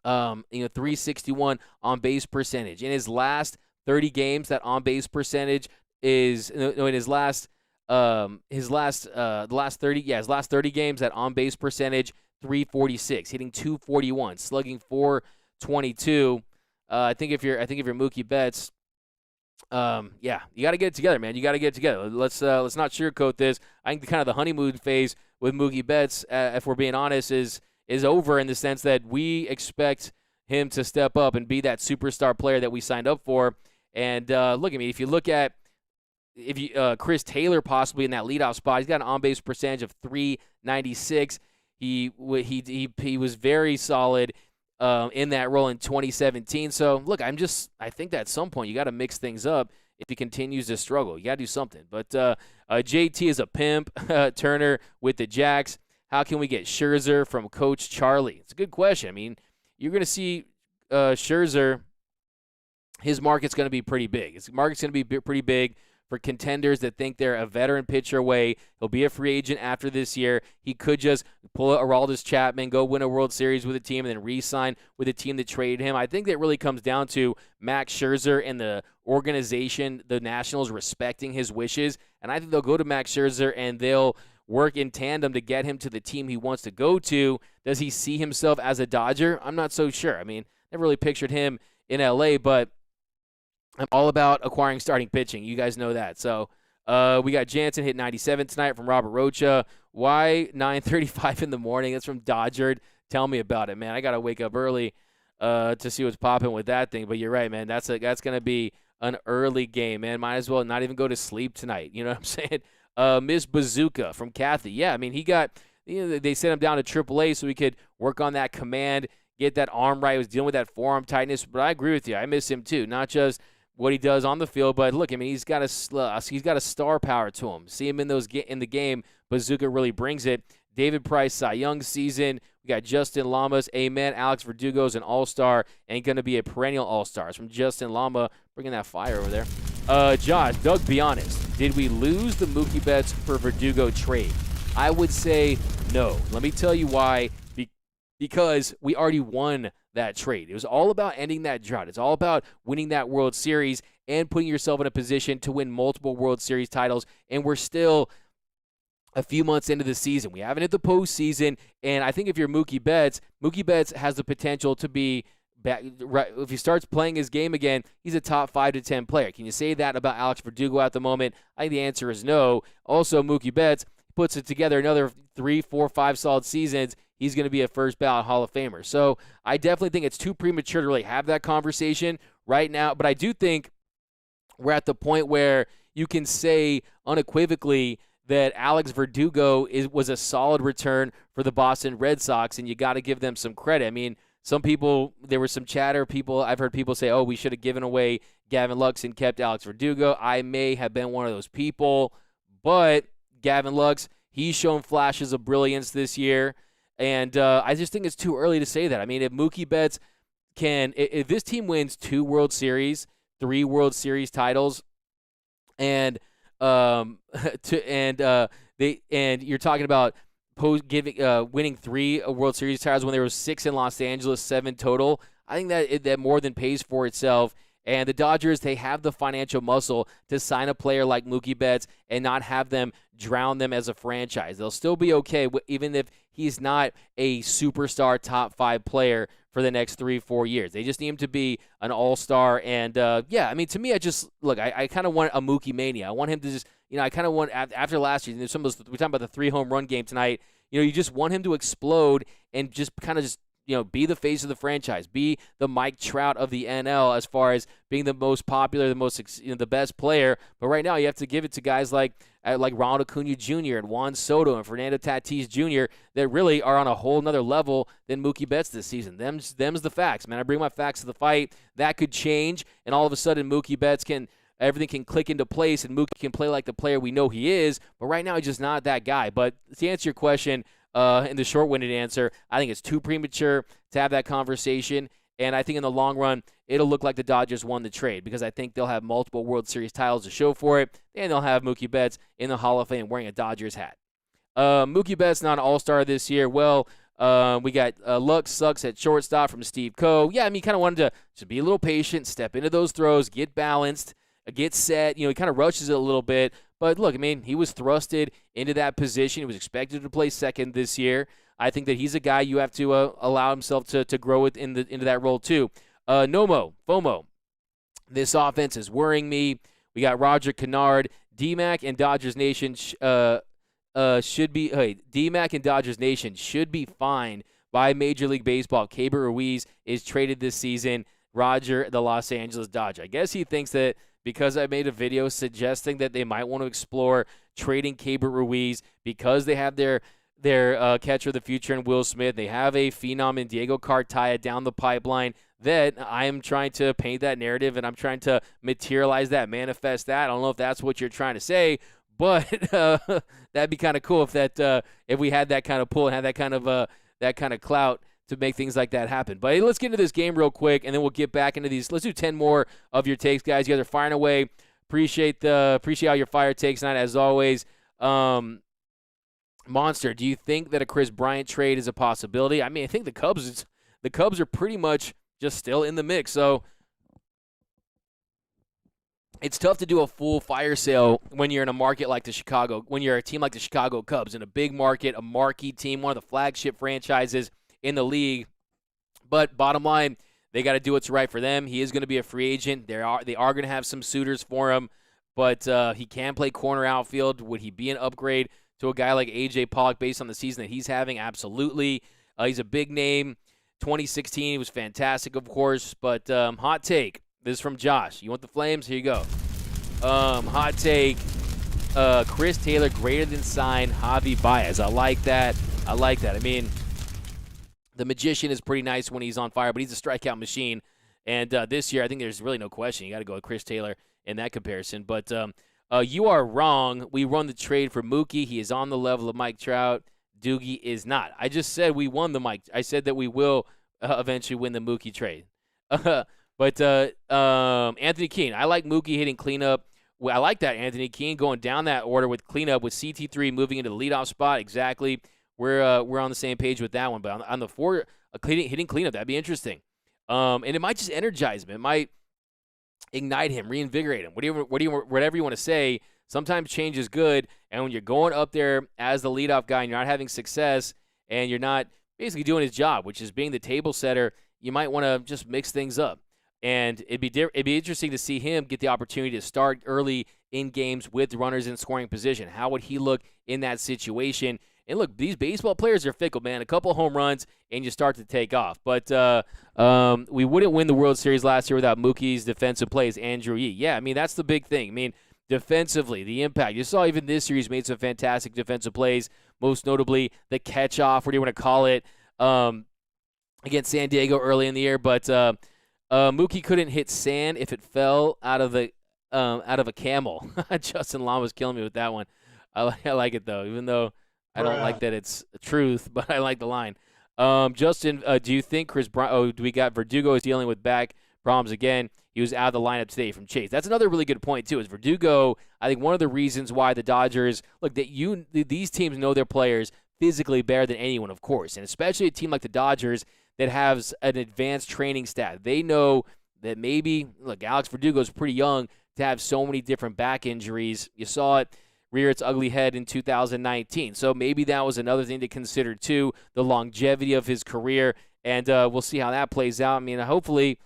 361 on-base percentage. In his last 30 games, that on-base percentage is in his last 30 games, that on-base percentage 346, hitting 241, slugging 422. I think if you're Mookie Betts, you got to get it together, man. You got to get it together. Let's not sugarcoat this. I think the honeymoon phase with Mookie Betts, if we're being honest, is over, in the sense that we expect him to step up and be that superstar player that we signed up for. And look, I mean, if you look at Chris Taylor possibly in that leadoff spot, he's got an on-base percentage of 396. He was very solid in that role in 2017. So, look, I think that at some point you got to mix things up if he continues to struggle. You got to do something. But JT is a pimp. Turner with the Jacks. How can we get Scherzer from Coach Charlie? It's a good question. I mean, you're going to see Scherzer, his market's going to be pretty big. His market's going to be pretty big for contenders that think they're a veteran pitcher away. He'll be a free agent after this year. He could just pull a Aroldis Chapman, go win a World Series with a team, and then re-sign with a team that traded him. I think that really comes down to Max Scherzer and the organization, the Nationals, respecting his wishes. And I think they'll go to Max Scherzer and they'll work in tandem to get him to the team he wants to go to. Does he see himself as a Dodger? I'm not so sure. I mean, never really pictured him in L.A., but I'm all about acquiring starting pitching. You guys know that. So we got Jansen hit 97 tonight from Robert Rocha. Why 9:35 in the morning? That's from Dodger. Tell me about it, man. I got to wake up early to see what's popping with that thing. But you're right, man. That's going to be an early game, man. Might as well not even go to sleep tonight. You know what I'm saying? Miss Bazooka from Kathy. Yeah, I mean, they sent him down to AAA so he could work on that command, get that arm right. He was dealing with that forearm tightness. But I agree with you. I miss him too. Not just what he does on the field, but look, I mean, he's got a star power to him. See him in the game. Bazooka really brings it. David Price, Cy Young season. We got Justin Lamas, amen. Alex Verdugo's an all-star and going to be a perennial all-star. It's from Justin Lama, bringing that fire over there. Josh, Doug, be honest. Did we lose the Mookie Betts for Verdugo trade? I would say no. Let me tell you why. Because we already won that trade. It was all about ending that drought. It's all about winning that World Series and putting yourself in a position to win multiple World Series titles. And we're still a few months into the season. We haven't hit the postseason, and I think if you're Mookie Betts has the potential to be back. Right, if he starts playing his game again, he's a top 5 to 10 player. Can you say that about Alex Verdugo at the moment? I think the answer is no. Also, Mookie Betts puts it together another 3, 4, 5 solid seasons. He's going to be a first ballot Hall of Famer. So I definitely think it's too premature to really have that conversation right now. But I do think we're at the point where you can say unequivocally that Alex Verdugo was a solid return for the Boston Red Sox, and you got to give them some credit. I mean, some people, there was some chatter. I've heard people say, oh, we should have given away Gavin Lux and kept Alex Verdugo. I may have been one of those people, but Gavin Lux, he's shown flashes of brilliance this year, and I just think it's too early to say that. I mean, if Mookie Betts if this team wins 2 World Series, 3 World Series titles, and you're talking about winning 3 World Series titles when there was 6 in Los Angeles, 7 total. I think that more than pays for itself. And the Dodgers, they have the financial muscle to sign a player like Mookie Betts and not have them drown them as a franchise. They'll still be okay even if he's not a superstar top 5 player for the next 3-4 years. They just need him to be an all-star. And, I mean, to me, I kind of want a Mookie mania. I want him to just, I kind of want, after last year, we're talking about the 3 home run game tonight, you just want him to explode and just kind of just, be the face of the franchise, be the Mike Trout of the NL as far as being the most popular, the best player. But right now, you have to give it to guys like Ronald Acuna Jr. and Juan Soto and Fernando Tatis Jr. that really are on a whole nother level than Mookie Betts this season. Them's the facts, man. I bring my facts to the fight. That could change, and all of a sudden, Mookie Betts everything can click into place, and Mookie can play like the player we know he is. But right now, he's just not that guy. But to answer your question, in the short-winded answer, I think it's too premature to have that conversation, and I think in the long run, it'll look like the Dodgers won the trade because I think they'll have multiple World Series titles to show for it, and they'll have Mookie Betts in the Hall of Fame wearing a Dodgers hat. Mookie Betts not an all-star this year. Well, we got Luck sucks at shortstop from Steve Coe. Yeah, I mean, he kind of wanted to be a little patient, step into those throws, get balanced, get set. He kind of rushes it a little bit. But look, I mean, he was thrusted into that position. He was expected to play second this year. I think that he's a guy you have to allow himself to grow into that role too. FOMO. This offense is worrying me. We got Roger Kennard, D-Mac, and Dodgers Nation D-Mac and Dodgers Nation should be fined by Major League Baseball. Keibert Ruiz is traded this season. Roger, the Los Angeles Dodgers. I guess he thinks that because I made a video suggesting that they might want to explore trading Keibert Ruiz because they have their catcher of the future in Will Smith. They have a phenom in Diego Cartaya down the pipeline, that I am trying to paint that narrative and I'm trying to materialize that, manifest that. I don't know if that's what you're trying to say, but that'd be kind of cool if we had that kind of pull and had that kind of clout to make things like that happen. But hey, let's get into this game real quick, and then we'll get back into these. Let's do 10 more of your takes, guys. You guys are firing away. Appreciate all your fire takes tonight, as always. Monster, do you think that a Chris Bryant trade is a possibility? I mean, I think the Cubs are pretty much just still in the mix. So it's tough to do a full fire sale when you're in a market like when you're a team like the Chicago Cubs, in a big market, a marquee team, one of the flagship franchises in the league. But bottom line, they got to do what's right for them. He is going to be a free agent. They are going to have some suitors for him, but he can play corner outfield. Would he be an upgrade to a guy like A.J. Pollock based on the season that he's having? Absolutely. He's a big name. 2016, he was fantastic, of course. But hot take. This is from Josh. You want the Flames? Here you go. Hot take. Chris Taylor greater than sign Javi Baez. I like that. I mean, the Magician is pretty nice when he's on fire, but he's a strikeout machine. And this year, I think there's really no question. You got to go with Chris Taylor in that comparison. But you are wrong. We won the trade for Mookie. He is on the level of Mike Trout. Doogie is not. I just said we won the Mike. I said that we will eventually win the Mookie trade. But Anthony Keene, I like Mookie hitting cleanup. Well, I like that, Anthony Keene, going down that order with cleanup with CT3 moving into the leadoff spot. Exactly. We're on the same page with that one. But on the four, hitting cleanup, that'd be interesting. And it might just energize him. It might ignite him, reinvigorate him. Whatever you want to say. Sometimes change is good. And when you're going up there as the leadoff guy and you're not having success and you're not basically doing his job, which is being the table setter, you might want to just mix things up. And it'd be interesting to see him get the opportunity to start early in games with runners in scoring position. How would he look in that situation? And look, these baseball players are fickle, man. A couple home runs, and you start to take off. But we wouldn't win the World Series last year without Mookie's defensive plays, Andrew Yee. Yeah, I mean, that's the big thing. I mean, defensively, the impact. You saw even this series made some fantastic defensive plays, most notably the catch-off, what do you want to call it, against San Diego early in the year. But Mookie couldn't hit sand if it fell out of a camel. Justin Long was killing me with that one. I like it, though, even though I don't like that it's the truth, but I like the line. Justin, do you think we got Verdugo is dealing with back problems again? He was out of the lineup today from Chase. That's another really good point, too, is Verdugo, I think one of the reasons why the Dodgers, look, these teams know their players physically better than anyone, of course, and especially a team like the Dodgers that has an advanced training staff. They know that maybe, look, Alex Verdugo is pretty young to have so many different back injuries. You saw it rear its ugly head in 2019. So maybe that was another thing to consider, too, the longevity of his career, and we'll see how that plays out. I mean, hopefully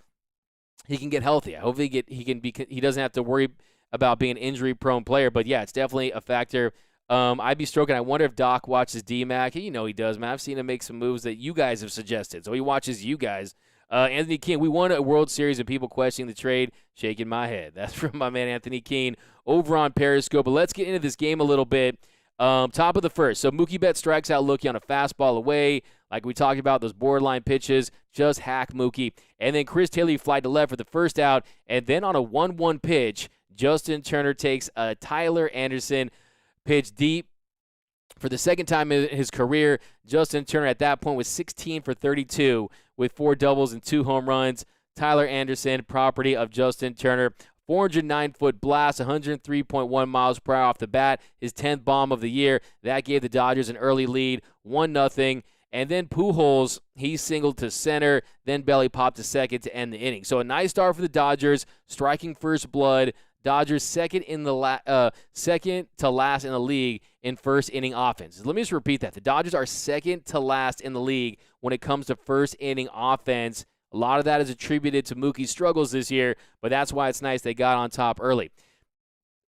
he can get healthy. Hopefully he doesn't have to worry about being an injury-prone player. But, yeah, it's definitely a factor. I'd be stroking. I wonder if Doc watches D-Mac. You know he does, man. I've seen him make some moves that you guys have suggested. So he watches you guys. Anthony Keene, we won a World Series and people questioning the trade, shaking my head. That's from my man Anthony Keene over on Periscope. But let's get into this game a little bit. Top of the first. So Mookie Betts strikes out Loki on a fastball away. Like we talked about, those borderline pitches, just hack Mookie. And then Chris Taylor flied to left for the first out. And then on a 1-1 pitch, Justin Turner takes a Tyler Anderson pitch deep. For the second time in his career, Justin Turner at that point was 16 for 32 with 4 doubles and 2 home runs. Tyler Anderson, property of Justin Turner. 409-foot blast, 103.1 miles per hour off the bat, his 10th bomb of the year. That gave the Dodgers an early lead, 1-0. And then Pujols, he singled to center, then belly popped to second to end the inning. So a nice start for the Dodgers, striking first blood. Dodgers second to last in the league in first inning offense. Let me just repeat that. The Dodgers are second to last in the league when it comes to first inning offense. A lot of that is attributed to Mookie's struggles this year, but that's why it's nice they got on top early.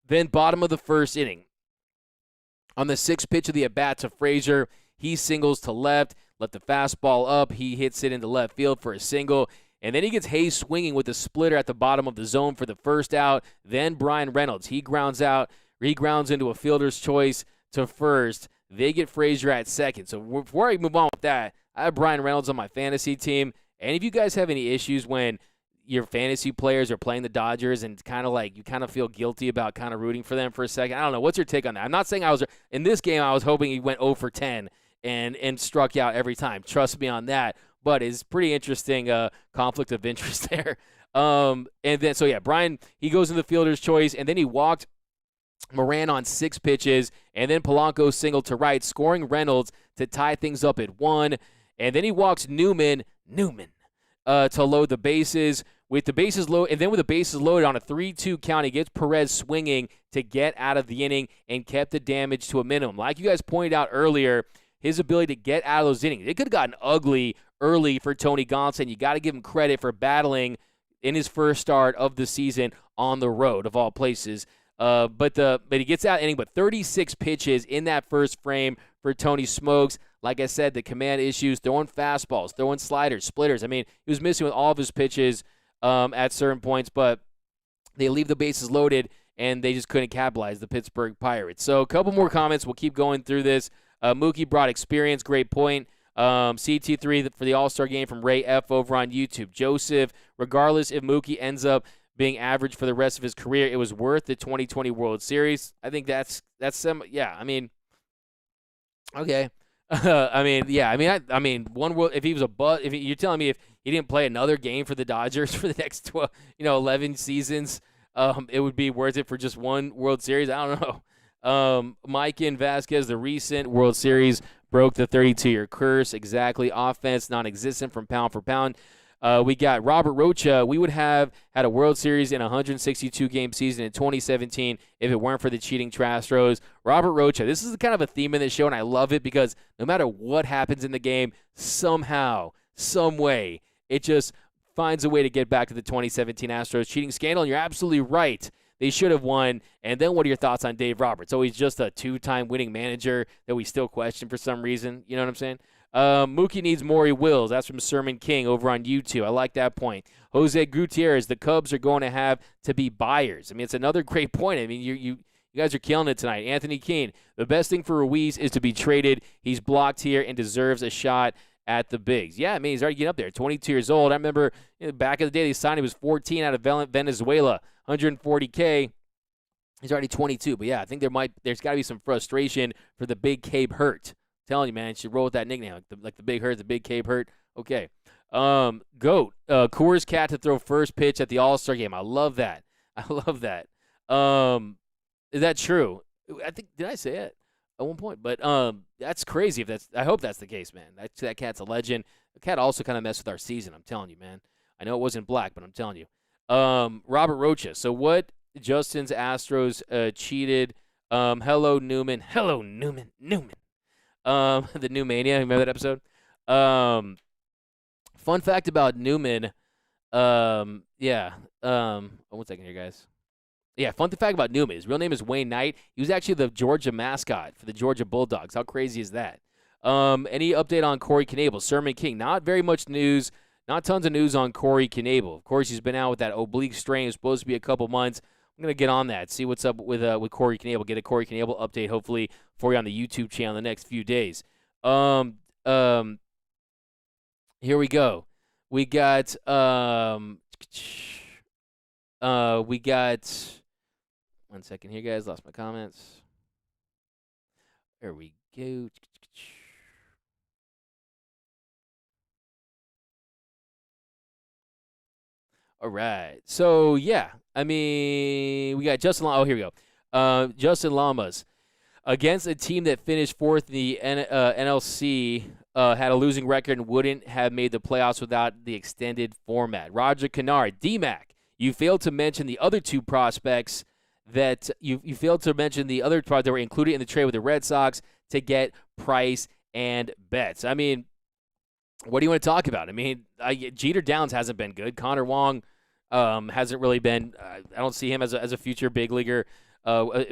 Then bottom of the first inning. On the 6th pitch of the at-bat to Frazier, he singles to left, let the fastball up. He hits it into left field for a single. And then he gets Hayes swinging with a splitter at the bottom of the zone for the first out. Then Brian Reynolds, he grounds into a fielder's choice to first. They get Frazier at second. So before I move on with that, I have Brian Reynolds on my fantasy team. And if you guys have any issues when your fantasy players are playing the Dodgers and kind of like you kind of feel guilty about kind of rooting for them for a second, I don't know. What's your take on that? I'm not saying in this game I was hoping he went 0 for 10 and struck out every time. Trust me on that. But it's pretty interesting conflict of interest there. And then, so yeah, Brian, he goes in the fielder's choice, and then he walked Moran on 6 pitches, and then Polanco singled to right, scoring Reynolds to tie things up at 1. And then he walks Newman to load the bases. With the bases loaded, and then with the bases loaded on a 3-2 count, he gets Perez swinging to get out of the inning and kept the damage to a minimum. Like you guys pointed out earlier, his ability to get out of those innings, it could have gotten ugly early for Tony Gonsolin. You got to give him credit for battling in his first start of the season on the road, of all places. But he gets out inning, but 36 pitches in that first frame for Tony Smokes. Like I said, the command issues, throwing fastballs, throwing sliders, splitters. I mean, he was missing with all of his pitches at certain points, but they leave the bases loaded, and they just couldn't capitalize, the Pittsburgh Pirates. So a couple more comments. We'll keep going through this. Mookie brought experience, great point. CT3 for the All-Star game from Ray F. over on YouTube. Joseph, regardless if Mookie ends up being average for the rest of his career, it was worth the 2020 World Series. I think that's yeah. I mean, okay. I mean, one world. If he was if you're telling me if he didn't play another game for the Dodgers for the next 11 seasons, it would be worth it for just one World Series. I don't know. Mike and Vasquez, the recent World Series broke the 32-year curse. Exactly. Offense non-existent from pound for pound. We got Robert Rocha. We would have had a World Series in a 162-game season in 2017 if it weren't for the cheating Astros. Robert Rocha, this is kind of a theme in this show, and I love it because no matter what happens in the game, somehow, some way, it just finds a way to get back to the 2017 Astros cheating scandal, and you're absolutely right. They should have won. And then what are your thoughts on Dave Roberts? Oh, he's just a two-time winning manager that we still question for some reason. You know what I'm saying? Mookie needs Maury Wills. That's from Sermon King over on YouTube. I like that point. Jose Gutierrez, the Cubs are going to have to be buyers. I mean, it's another great point. I mean, you guys are killing it tonight. Anthony Keene, the best thing for Ruiz is to be traded. He's blocked here and deserves a shot at the bigs. Yeah, I mean, he's already getting up there, 22 years old. I remember back in the day they signed him, he was 14 out of Venezuela, 140K. He's already 22. But, yeah, I think there's got to be some frustration for the big Cabe Hurt. Telling you, man, you should roll with that nickname, like the Big Hurt, the Big Cabe Hurt. Okay. Goat, Coors Cat to throw first pitch at the All-Star game. I love that. I love that. Is that true? I think, did I say it at one point? But that's crazy. I hope that's the case, man. That cat's a legend. The cat also kind of messed with our season. I'm telling you, man. I know it wasn't black, but I'm telling you. Robert Rocha. So what? Justin's Astros cheated. Hello Newman. Hello Newman. The New Mania, remember that episode? Fun fact about Newman, one second here, guys. Yeah, fun fact about Newman. His real name is Wayne Knight. He was actually the Georgia mascot for the Georgia Bulldogs. How crazy is that? Any update on Corey Knebel? Sermon King, not very much news. Not tons of news on Corey Knebel. Of course, he's been out with that oblique strain. It's supposed to be a couple months. I'm going to get on that, see what's up with Corey Knebel, get a Corey Knebel update hopefully for you on the YouTube channel in the next few days. Here we go. We got one second here, guys. Lost my comments. There we go. All right. So, yeah. I mean, we got Justin Lamas. Oh, here we go. Justin Lamas. Against a team that finished fourth in the NLC, had a losing record and wouldn't have made the playoffs without the extended format. Roger Kennard. D-Mac, you failed to mention the other two prospects that you failed to mention the other prospects that were included in the trade with the Red Sox to get Price and Betts. I mean, what do you want to talk about? I mean, Jeter Downs hasn't been good. Connor Wong hasn't really been. I don't see him as a future big leaguer,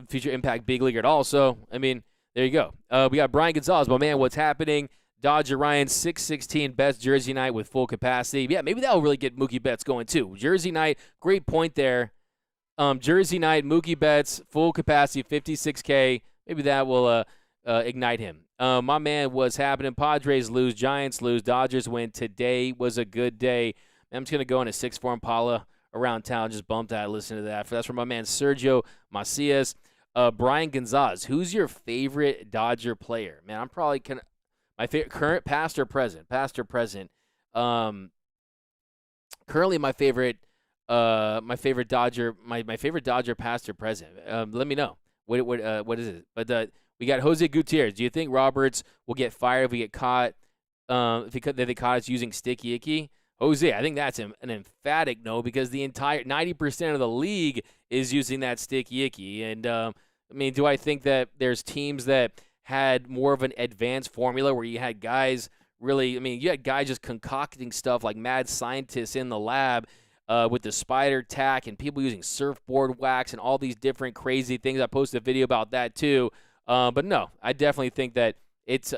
future impact big leaguer at all. So, I mean, there you go. We got Brian Gonzalez. But, man, what's happening? Dodger Ryan, 616 Betts Jersey night with full capacity. Yeah, maybe that will really get Mookie Betts going, too. Jersey night, great point there. Jersey night, Mookie Betts, full capacity, 56K. Maybe that will ignite him. My man, what's happening? Padres lose, Giants lose, Dodgers win. Today was a good day. I'm just going to go in a 6-4 Impala around town, just bump that, listen to that. That's from my man Sergio Macias. Brian Gonzalez, who's your favorite Dodger player? Man, I'm probably my favorite, current, past or present? Past or present. Currently my favorite Dodger, my favorite Dodger, past or present. Let me know. What is it? But we got Jose Gutierrez. Do you think Roberts will get fired if we get caught? If they caught us using sticky icky? Jose, I think that's an emphatic no, because the entire 90% of the league is using that sticky icky. And I mean, do I think that there's teams that had more of an advanced formula where you had guys really? I mean, you had guys just concocting stuff like mad scientists in the lab. with the spider tack and people using surfboard wax and all these different crazy things. I posted a video about that too. But no, I definitely think that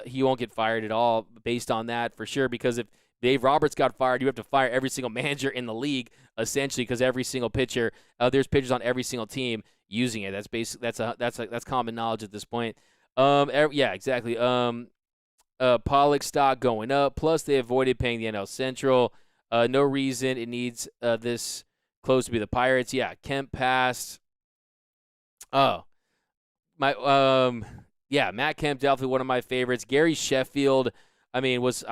he won't get fired at all based on that for sure, because if Dave Roberts got fired, you have to fire every single manager in the league essentially, because every single pitcher, there's pitchers on every single team using it. That's basically that's common knowledge at this point. Yeah, exactly. Pollock stock going up. Plus, they avoided paying the NL Central. No reason it needs this close to be the Pirates. Yeah, Kemp passed. Oh, Matt Kemp definitely one of my favorites. Gary Sheffield. I mean, that's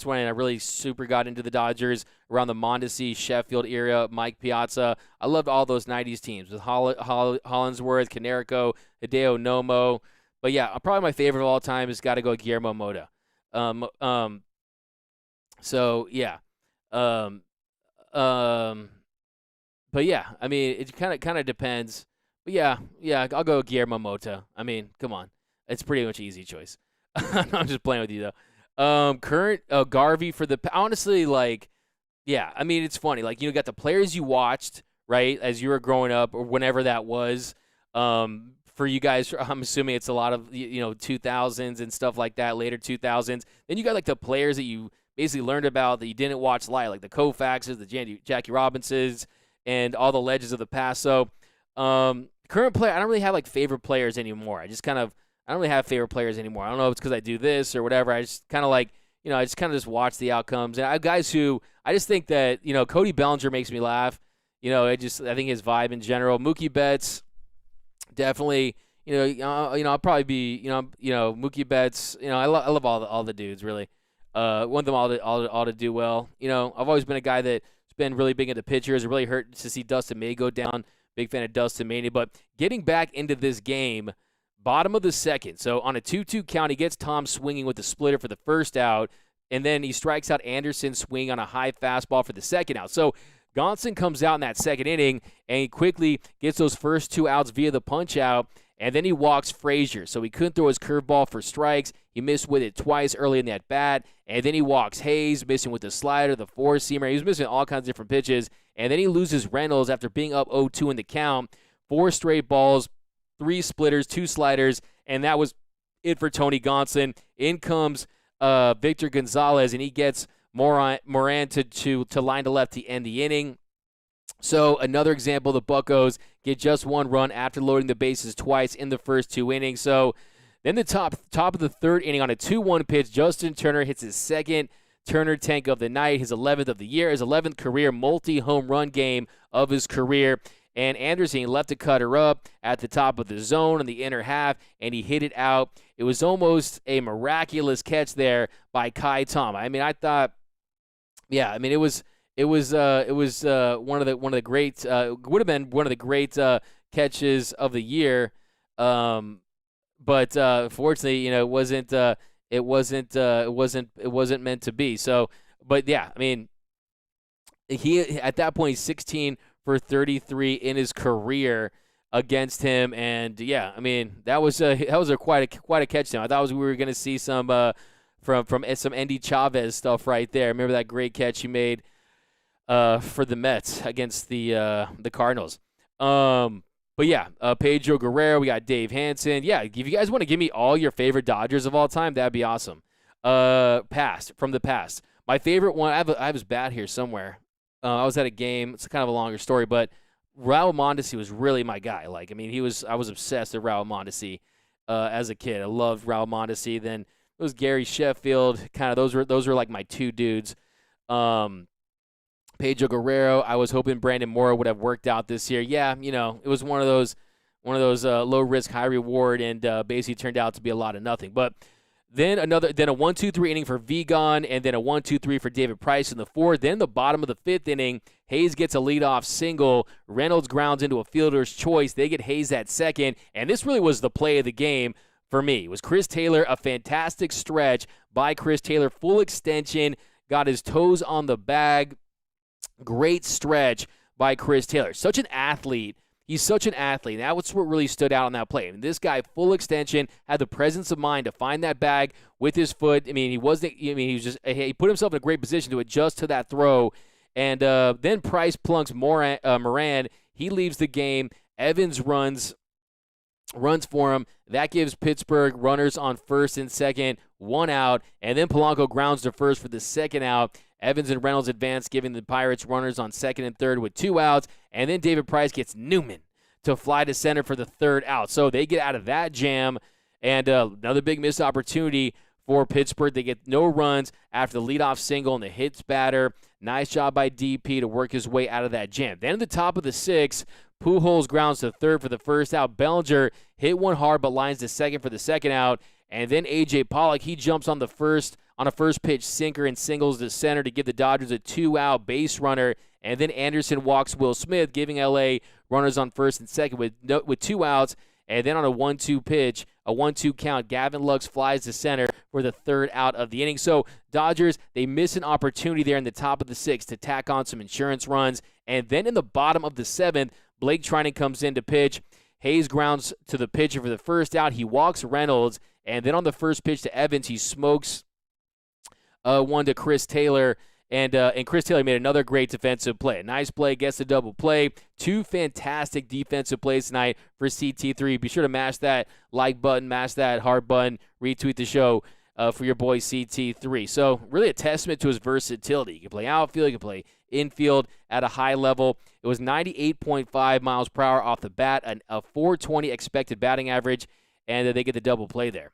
when I really super got into the Dodgers around the Mondesi, Sheffield era, Mike Piazza. I loved all those 90s teams with Hollinsworth, Canerico, Hideo Nomo. But yeah, probably my favorite of all time has got to go Guillermo Mota. So yeah. But yeah, I mean, it kind of depends. But yeah, I'll go Guillermo Mota. I mean, come on, it's pretty much an easy choice. I'm just playing with you though. Current Garvey for the honestly, like, yeah, I mean, it's funny. Like, you got the players you watched, right, as you were growing up or whenever that was. For you guys, I'm assuming it's a lot of 2000s and stuff like that, later 2000s. Then you got like the players that you basically learned about that you didn't watch live, like the Koufaxes, the Jackie Robinsons, and all the legends of the past. So, current player, I don't really have like favorite players anymore. I don't really have favorite players anymore. I don't know if it's because I do this or whatever. I just kind of like, I just kind of just watch the outcomes. And I have guys who I just think that, Cody Bellinger makes me laugh. I think his vibe in general. Mookie Betts, definitely. I'll probably be, Mookie Betts. I love all the dudes really. Want them all to do well. I've always been a guy that's been really big into pitchers. It really hurt to see Dustin May go down. Big fan of Dustin May. But getting back into this game. Bottom of the second. So on a 2-2 count, he gets Tom swinging with the splitter for the first out, and then he strikes out Anderson swing on a high fastball for the second out. So Gonsolin comes out in that second inning, and he quickly gets those first 2 outs via the punch out, and then he walks Frazier. So he couldn't throw his curveball for strikes. He missed with it twice early in that bat, and then he walks Hayes, missing with the slider, the four-seamer. He was missing all kinds of different pitches, and then he loses Reynolds after being up 0-2 in the count. 4 straight balls, 3 splitters, 2 sliders, and that was it for Tony Gonsolin. In comes Victor Gonzalez, and he gets Moran to line to left to end the inning. So another example, the Buccos get just 1 run after loading the bases twice in the first 2 innings. So then the top of the 3rd inning on a 2-1 pitch, Justin Turner hits his 2nd Turner tank of the night, his 11th of the year, his 11th career multi-home run game of his career. And Anderson left a cutter up at the top of the zone in the inner half, and he hit it out. It was almost a miraculous catch there by Kai Tom. I mean, I thought, yeah, I mean, it was one of the great would have been one of the great catches of the year, but fortunately, it wasn't meant to be. So, but yeah, I mean, he at that point he's 16 for 33 in his career against him, and yeah, I mean that was quite a catch down. I thought we were going to see some from some Andy Chavez stuff right there. Remember that great catch he made for the Mets against the Cardinals. But yeah, Pedro Guerrero, we got Dave Hansen. Yeah, if you guys want to give me all your favorite Dodgers of all time, that'd be awesome. From the past. My favorite one, I have his bat here somewhere. I was at a game. It's kind of a longer story, but Raul Mondesi was really my guy. Like, I mean, I was obsessed with Raul Mondesi as a kid. I loved Raul Mondesi. Then it was Gary Sheffield. Kind of those were like my 2 dudes. Pedro Guerrero. I was hoping Brandon Moore would have worked out this year. Yeah, it was one of those low risk, high reward, and basically turned out to be a lot of nothing. But then a 1-2-3 inning for Vigon, and then a 1-2-3 for David Price in the 4th. Then the bottom of the 5th inning, Hayes gets a leadoff single. Reynolds grounds into a fielder's choice. They get Hayes at second, and this really was the play of the game for me. It was Chris Taylor, a fantastic stretch by Chris Taylor, full extension, got his toes on the bag. Great stretch by Chris Taylor. Such an athlete. He's such an athlete. That's what really stood out on that play. I mean, this guy, full extension, had the presence of mind to find that bag with his foot. I mean, he put himself in a great position to adjust to that throw, And then Price plunks Moran. He leaves the game. Evans runs for him. That gives Pittsburgh runners on first and second, 1 out, and then Polanco grounds to first for the second out. Evans and Reynolds advance, giving the Pirates runners on second and third with 2 outs, and then David Price gets Newman to fly to center for the third out. So they get out of that jam, and another big missed opportunity for Pittsburgh. They get no runs after the leadoff single and the hits batter. Nice job by DP to work his way out of that jam. Then at the top of the 6th, Pujols grounds to third for the first out. Bellinger hit one hard but lines to second for the second out. And then A.J. Pollock, he jumps on a first pitch sinker and singles to center to give the Dodgers a 2-out base runner. And then Anderson walks Will Smith, giving L.A. runners on first and second with 2 outs. And then on a 1-2 pitch, a 1-2 count, Gavin Lux flies to center for the third out of the inning. So Dodgers, they miss an opportunity there in the top of the 6th to tack on some insurance runs. And then in the bottom of the 7th, Blake Trinan comes in to pitch. Hayes grounds to the pitcher for the first out. He walks Reynolds. And then on the first pitch to Evans, he smokes one to Chris Taylor. And Chris Taylor made another great defensive play. A nice play, gets the double play. 2 fantastic defensive plays tonight for CT3. Be sure to mash that like button, mash that heart button, retweet the show for your boy CT3. So really a testament to his versatility. He can play outfield, he can play infield at a high level. It was 98.5 miles per hour off the bat, a 420 expected batting average, and they get the double play there.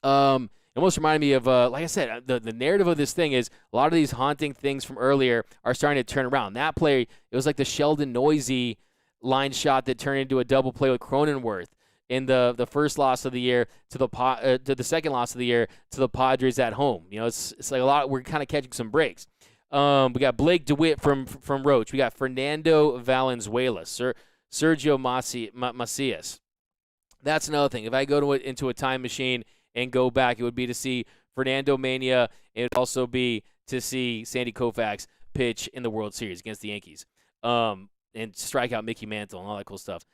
It almost reminded me of, like I said, the narrative of this thing is a lot of these haunting things from earlier are starting to turn around. That play, it was like the Sheldon Noisy line shot that turned into a double play with Cronenworth in the first loss of the year to the second loss of the year to the Padres at home. You know, it's like a lot. We're kind of catching some breaks. We got Blake DeWitt from Roach. We got Fernando Valenzuela, Sergio Macias. That's another thing. If I go into a time machine and go back, it would be to see Fernando Mania. It would also be to see Sandy Koufax pitch in the World Series against the Yankees and strike out Mickey Mantle and all that cool stuff.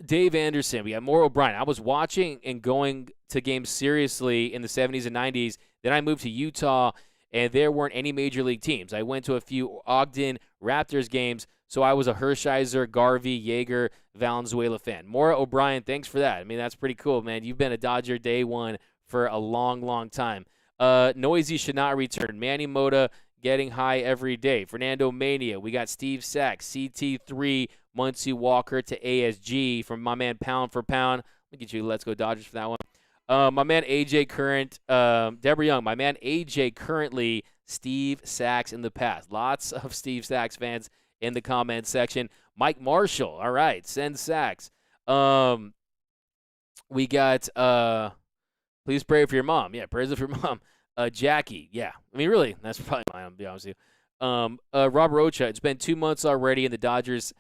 Dave Anderson. We got more O'Brien. I was watching and going to games seriously in the 70s and 90s. Then I moved to Utah, and there weren't any major league teams. I went to a few Ogden Raptors games, so I was a Hershiser, Garvey, Yeager, Valenzuela fan. Maura O'Brien, thanks for that. I mean, that's pretty cool, man. You've been a Dodger day one for a long, long time. Noisy should not return. Manny Mota getting high every day. Fernando Mania. We got Steve Sachs, CT3, Muncie Walker to ASG from my man Pound for Pound. Look at you. Let's go Dodgers for that one. My man AJ Current, Deborah Young. My man AJ currently, Steve Sachs in the past. Lots of Steve Sachs fans in the comment section. Mike Marshall. All right, send Sachs. We got please pray for your mom. Yeah, prayers for your mom. Jackie. Yeah, I mean really, that's probably mine. I'll be honest with you. Rob Rocha. It's been 2 months already, and the Dodgers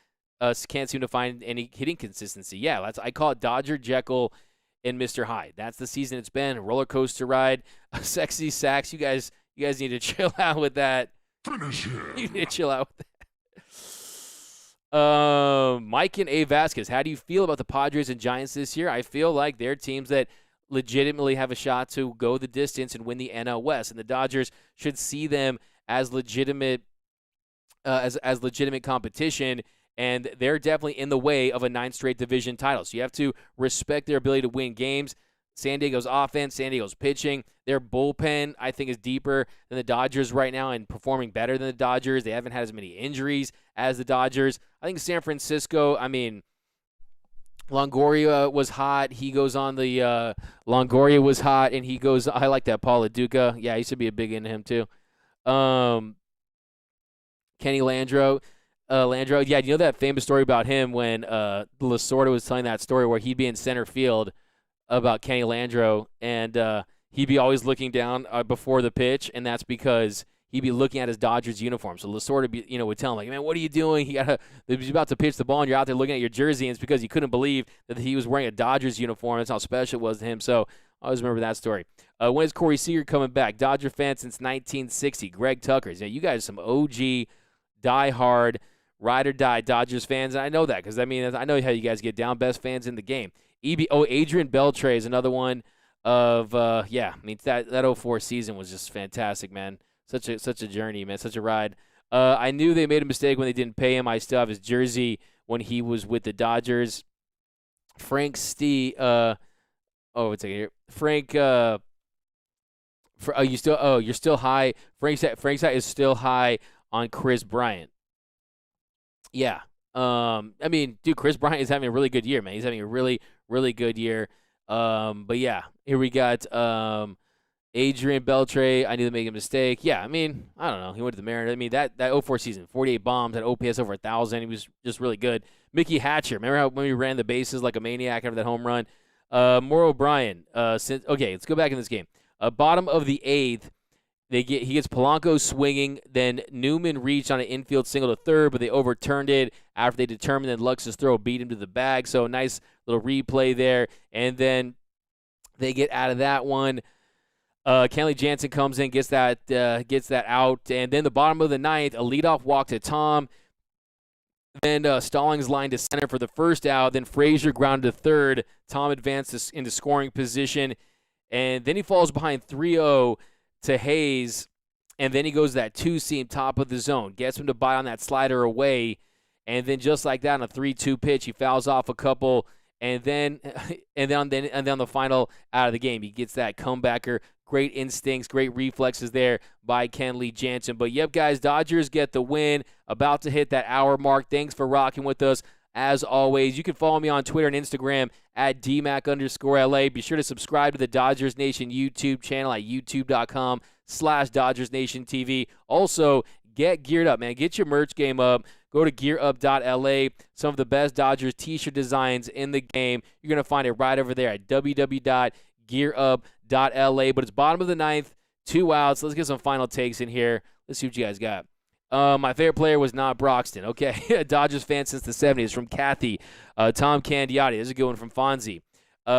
can't seem to find any hitting consistency. Yeah, I call it Dodger Jekyll and Mr. Hyde. That's the season it's been. A roller coaster ride. Sexy Sacks. You guys need to chill out with that. Finish him. You need to chill out with that. Mike and A. Vasquez. How do you feel about the Padres and Giants this year? I feel like they're teams that legitimately have a shot to go the distance and win the NL West, and the Dodgers should see them as legitimate as legitimate competition, and they're definitely in the way of a 9th straight division title. So you have to respect their ability to win games. San Diego's offense, San Diego's pitching, their bullpen, I think, is deeper than the Dodgers right now and performing better than the Dodgers. They haven't had as many injuries as the Dodgers. I think San Francisco, I mean, Longoria was hot. He goes on the Longoria was hot, and he goes. I like that Paul Duca. Yeah, he should be a big into him too. Kenny Landreau. Yeah, you know that famous story about him when Lasorda was telling that story where he'd be in center field about Kenny Landreau, and he'd be always looking down before the pitch, and that's because he'd be looking at his Dodgers uniform. So Lasorda, would tell him, like, man, what are you doing? He's about to pitch the ball, and you're out there looking at your jersey, and it's because he couldn't believe that he was wearing a Dodgers uniform. That's how special it was to him. So I always remember that story. When is Corey Seager coming back? Dodger fan since 1960. Greg Tucker. You guys are some OG, diehard, ride or die Dodgers fans, and I know that because, I know how you guys get down. Best fans in the game. Adrian Beltre is another one of, that 04 season was just fantastic, man. Such a journey, man. Such a ride. I knew they made a mistake when they didn't pay him. I still have his jersey when he was with the Dodgers. Frank Stee, oh, what's it here? Frank, you're still high. Frank is still high on Chris Bryant. Yeah. I mean, dude, Chris Bryant is having a really good year, man. He's having a really, really good year. But yeah, here we got Adrian Beltre. I knew they made a mistake. Yeah, I mean, I don't know. He went to the Mariners. I mean, that 04 season, 48 bombs, had OPS over 1,000. He was just really good. Mickey Hatcher. Remember how when we ran the bases like a maniac after that home run? Moore O'Brien. Okay, let's go back in this game. Bottom of the 8th, he gets Polanco swinging. Then Newman reached on an infield single to third, but they overturned it after they determined that Lux's throw beat him to the bag. So nice little replay there. And then they get out of that one. Kenley Jansen comes in, gets that out. And then the bottom of the 9th, a leadoff walk to Tom. Then Stallings lined to center for the first out. Then Frazier grounded to third. Tom advanced into scoring position. And then he falls behind 3-0 to Hayes. And then he goes to that two-seam top of the zone. Gets him to bite on that slider away. And then just like that on a 3-2 pitch, he fouls off a couple. And then on the final out of the game, he gets that comebacker. Great instincts, great reflexes there by Kenley Jansen. But yep, guys, Dodgers get the win. About to hit that hour mark. Thanks for rocking with us. As always, you can follow me on Twitter and Instagram at DMAC_LA. Be sure to subscribe to the Dodgers Nation YouTube channel at youtube.com/DodgersNationTV. Also, get geared up, man. Get your merch game up. Go to gearup.la. Some of the best Dodgers t-shirt designs in the game. You're going to find it right over there at www.gearup.la. But it's bottom of the 9th, 2 outs. Let's get some final takes in here. Let's see what you guys got. My favorite player was not Broxton. Okay, a Dodgers fan since the 70s from Kathy. Tom Candiotti. This is a good one from Fonzie.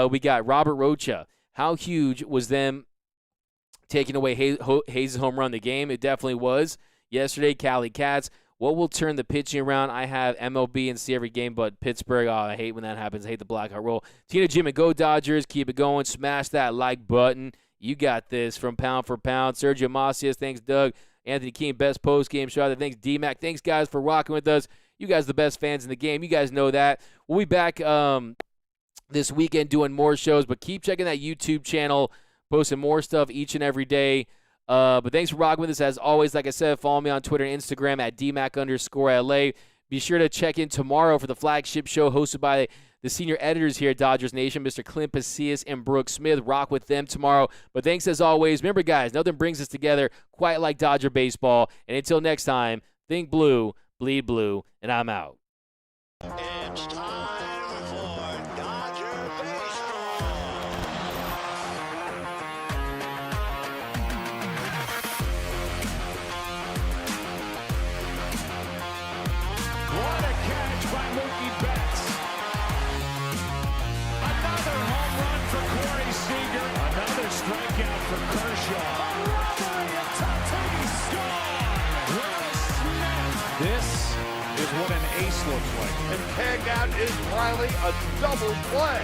We got Robert Rocha. How huge was them taking away Hayes' home run in the game? It definitely was. Yesterday, Cali Cats. What will turn the pitching around? I have MLB and see every game but Pittsburgh. Oh, I hate when that happens. I hate the blackout rule. Tina Jim and go Dodgers. Keep it going. Smash that like button. You got this from Pound for Pound. Sergio Macias. Thanks, Doug. Anthony Keene, best post-game show. Thanks, D-Mac. Thanks, guys, for rocking with us. You guys are the best fans in the game. You guys know that. We'll be back this weekend doing more shows, but keep checking that YouTube channel, posting more stuff each and every day. But thanks for rocking with us. As always, like I said, follow me on Twitter and Instagram at DMAC_LA. Be sure to check in tomorrow for the flagship show hosted by the senior editors here at Dodgers Nation, Mr. Clint Pacias and Brooke Smith. Rock with them tomorrow. But thanks as always. Remember, guys, nothing brings us together quite like Dodger baseball. And until next time, think blue, bleed blue, and I'm out. It's time for Dodger baseball. What a catch by Mookie Betts. Another home run for Corey Seager. Another strikeout for Kershaw. A robbery of Tatis. Gone. Will Smith. This is what an ace looks like. And tag out is Riley, a double play.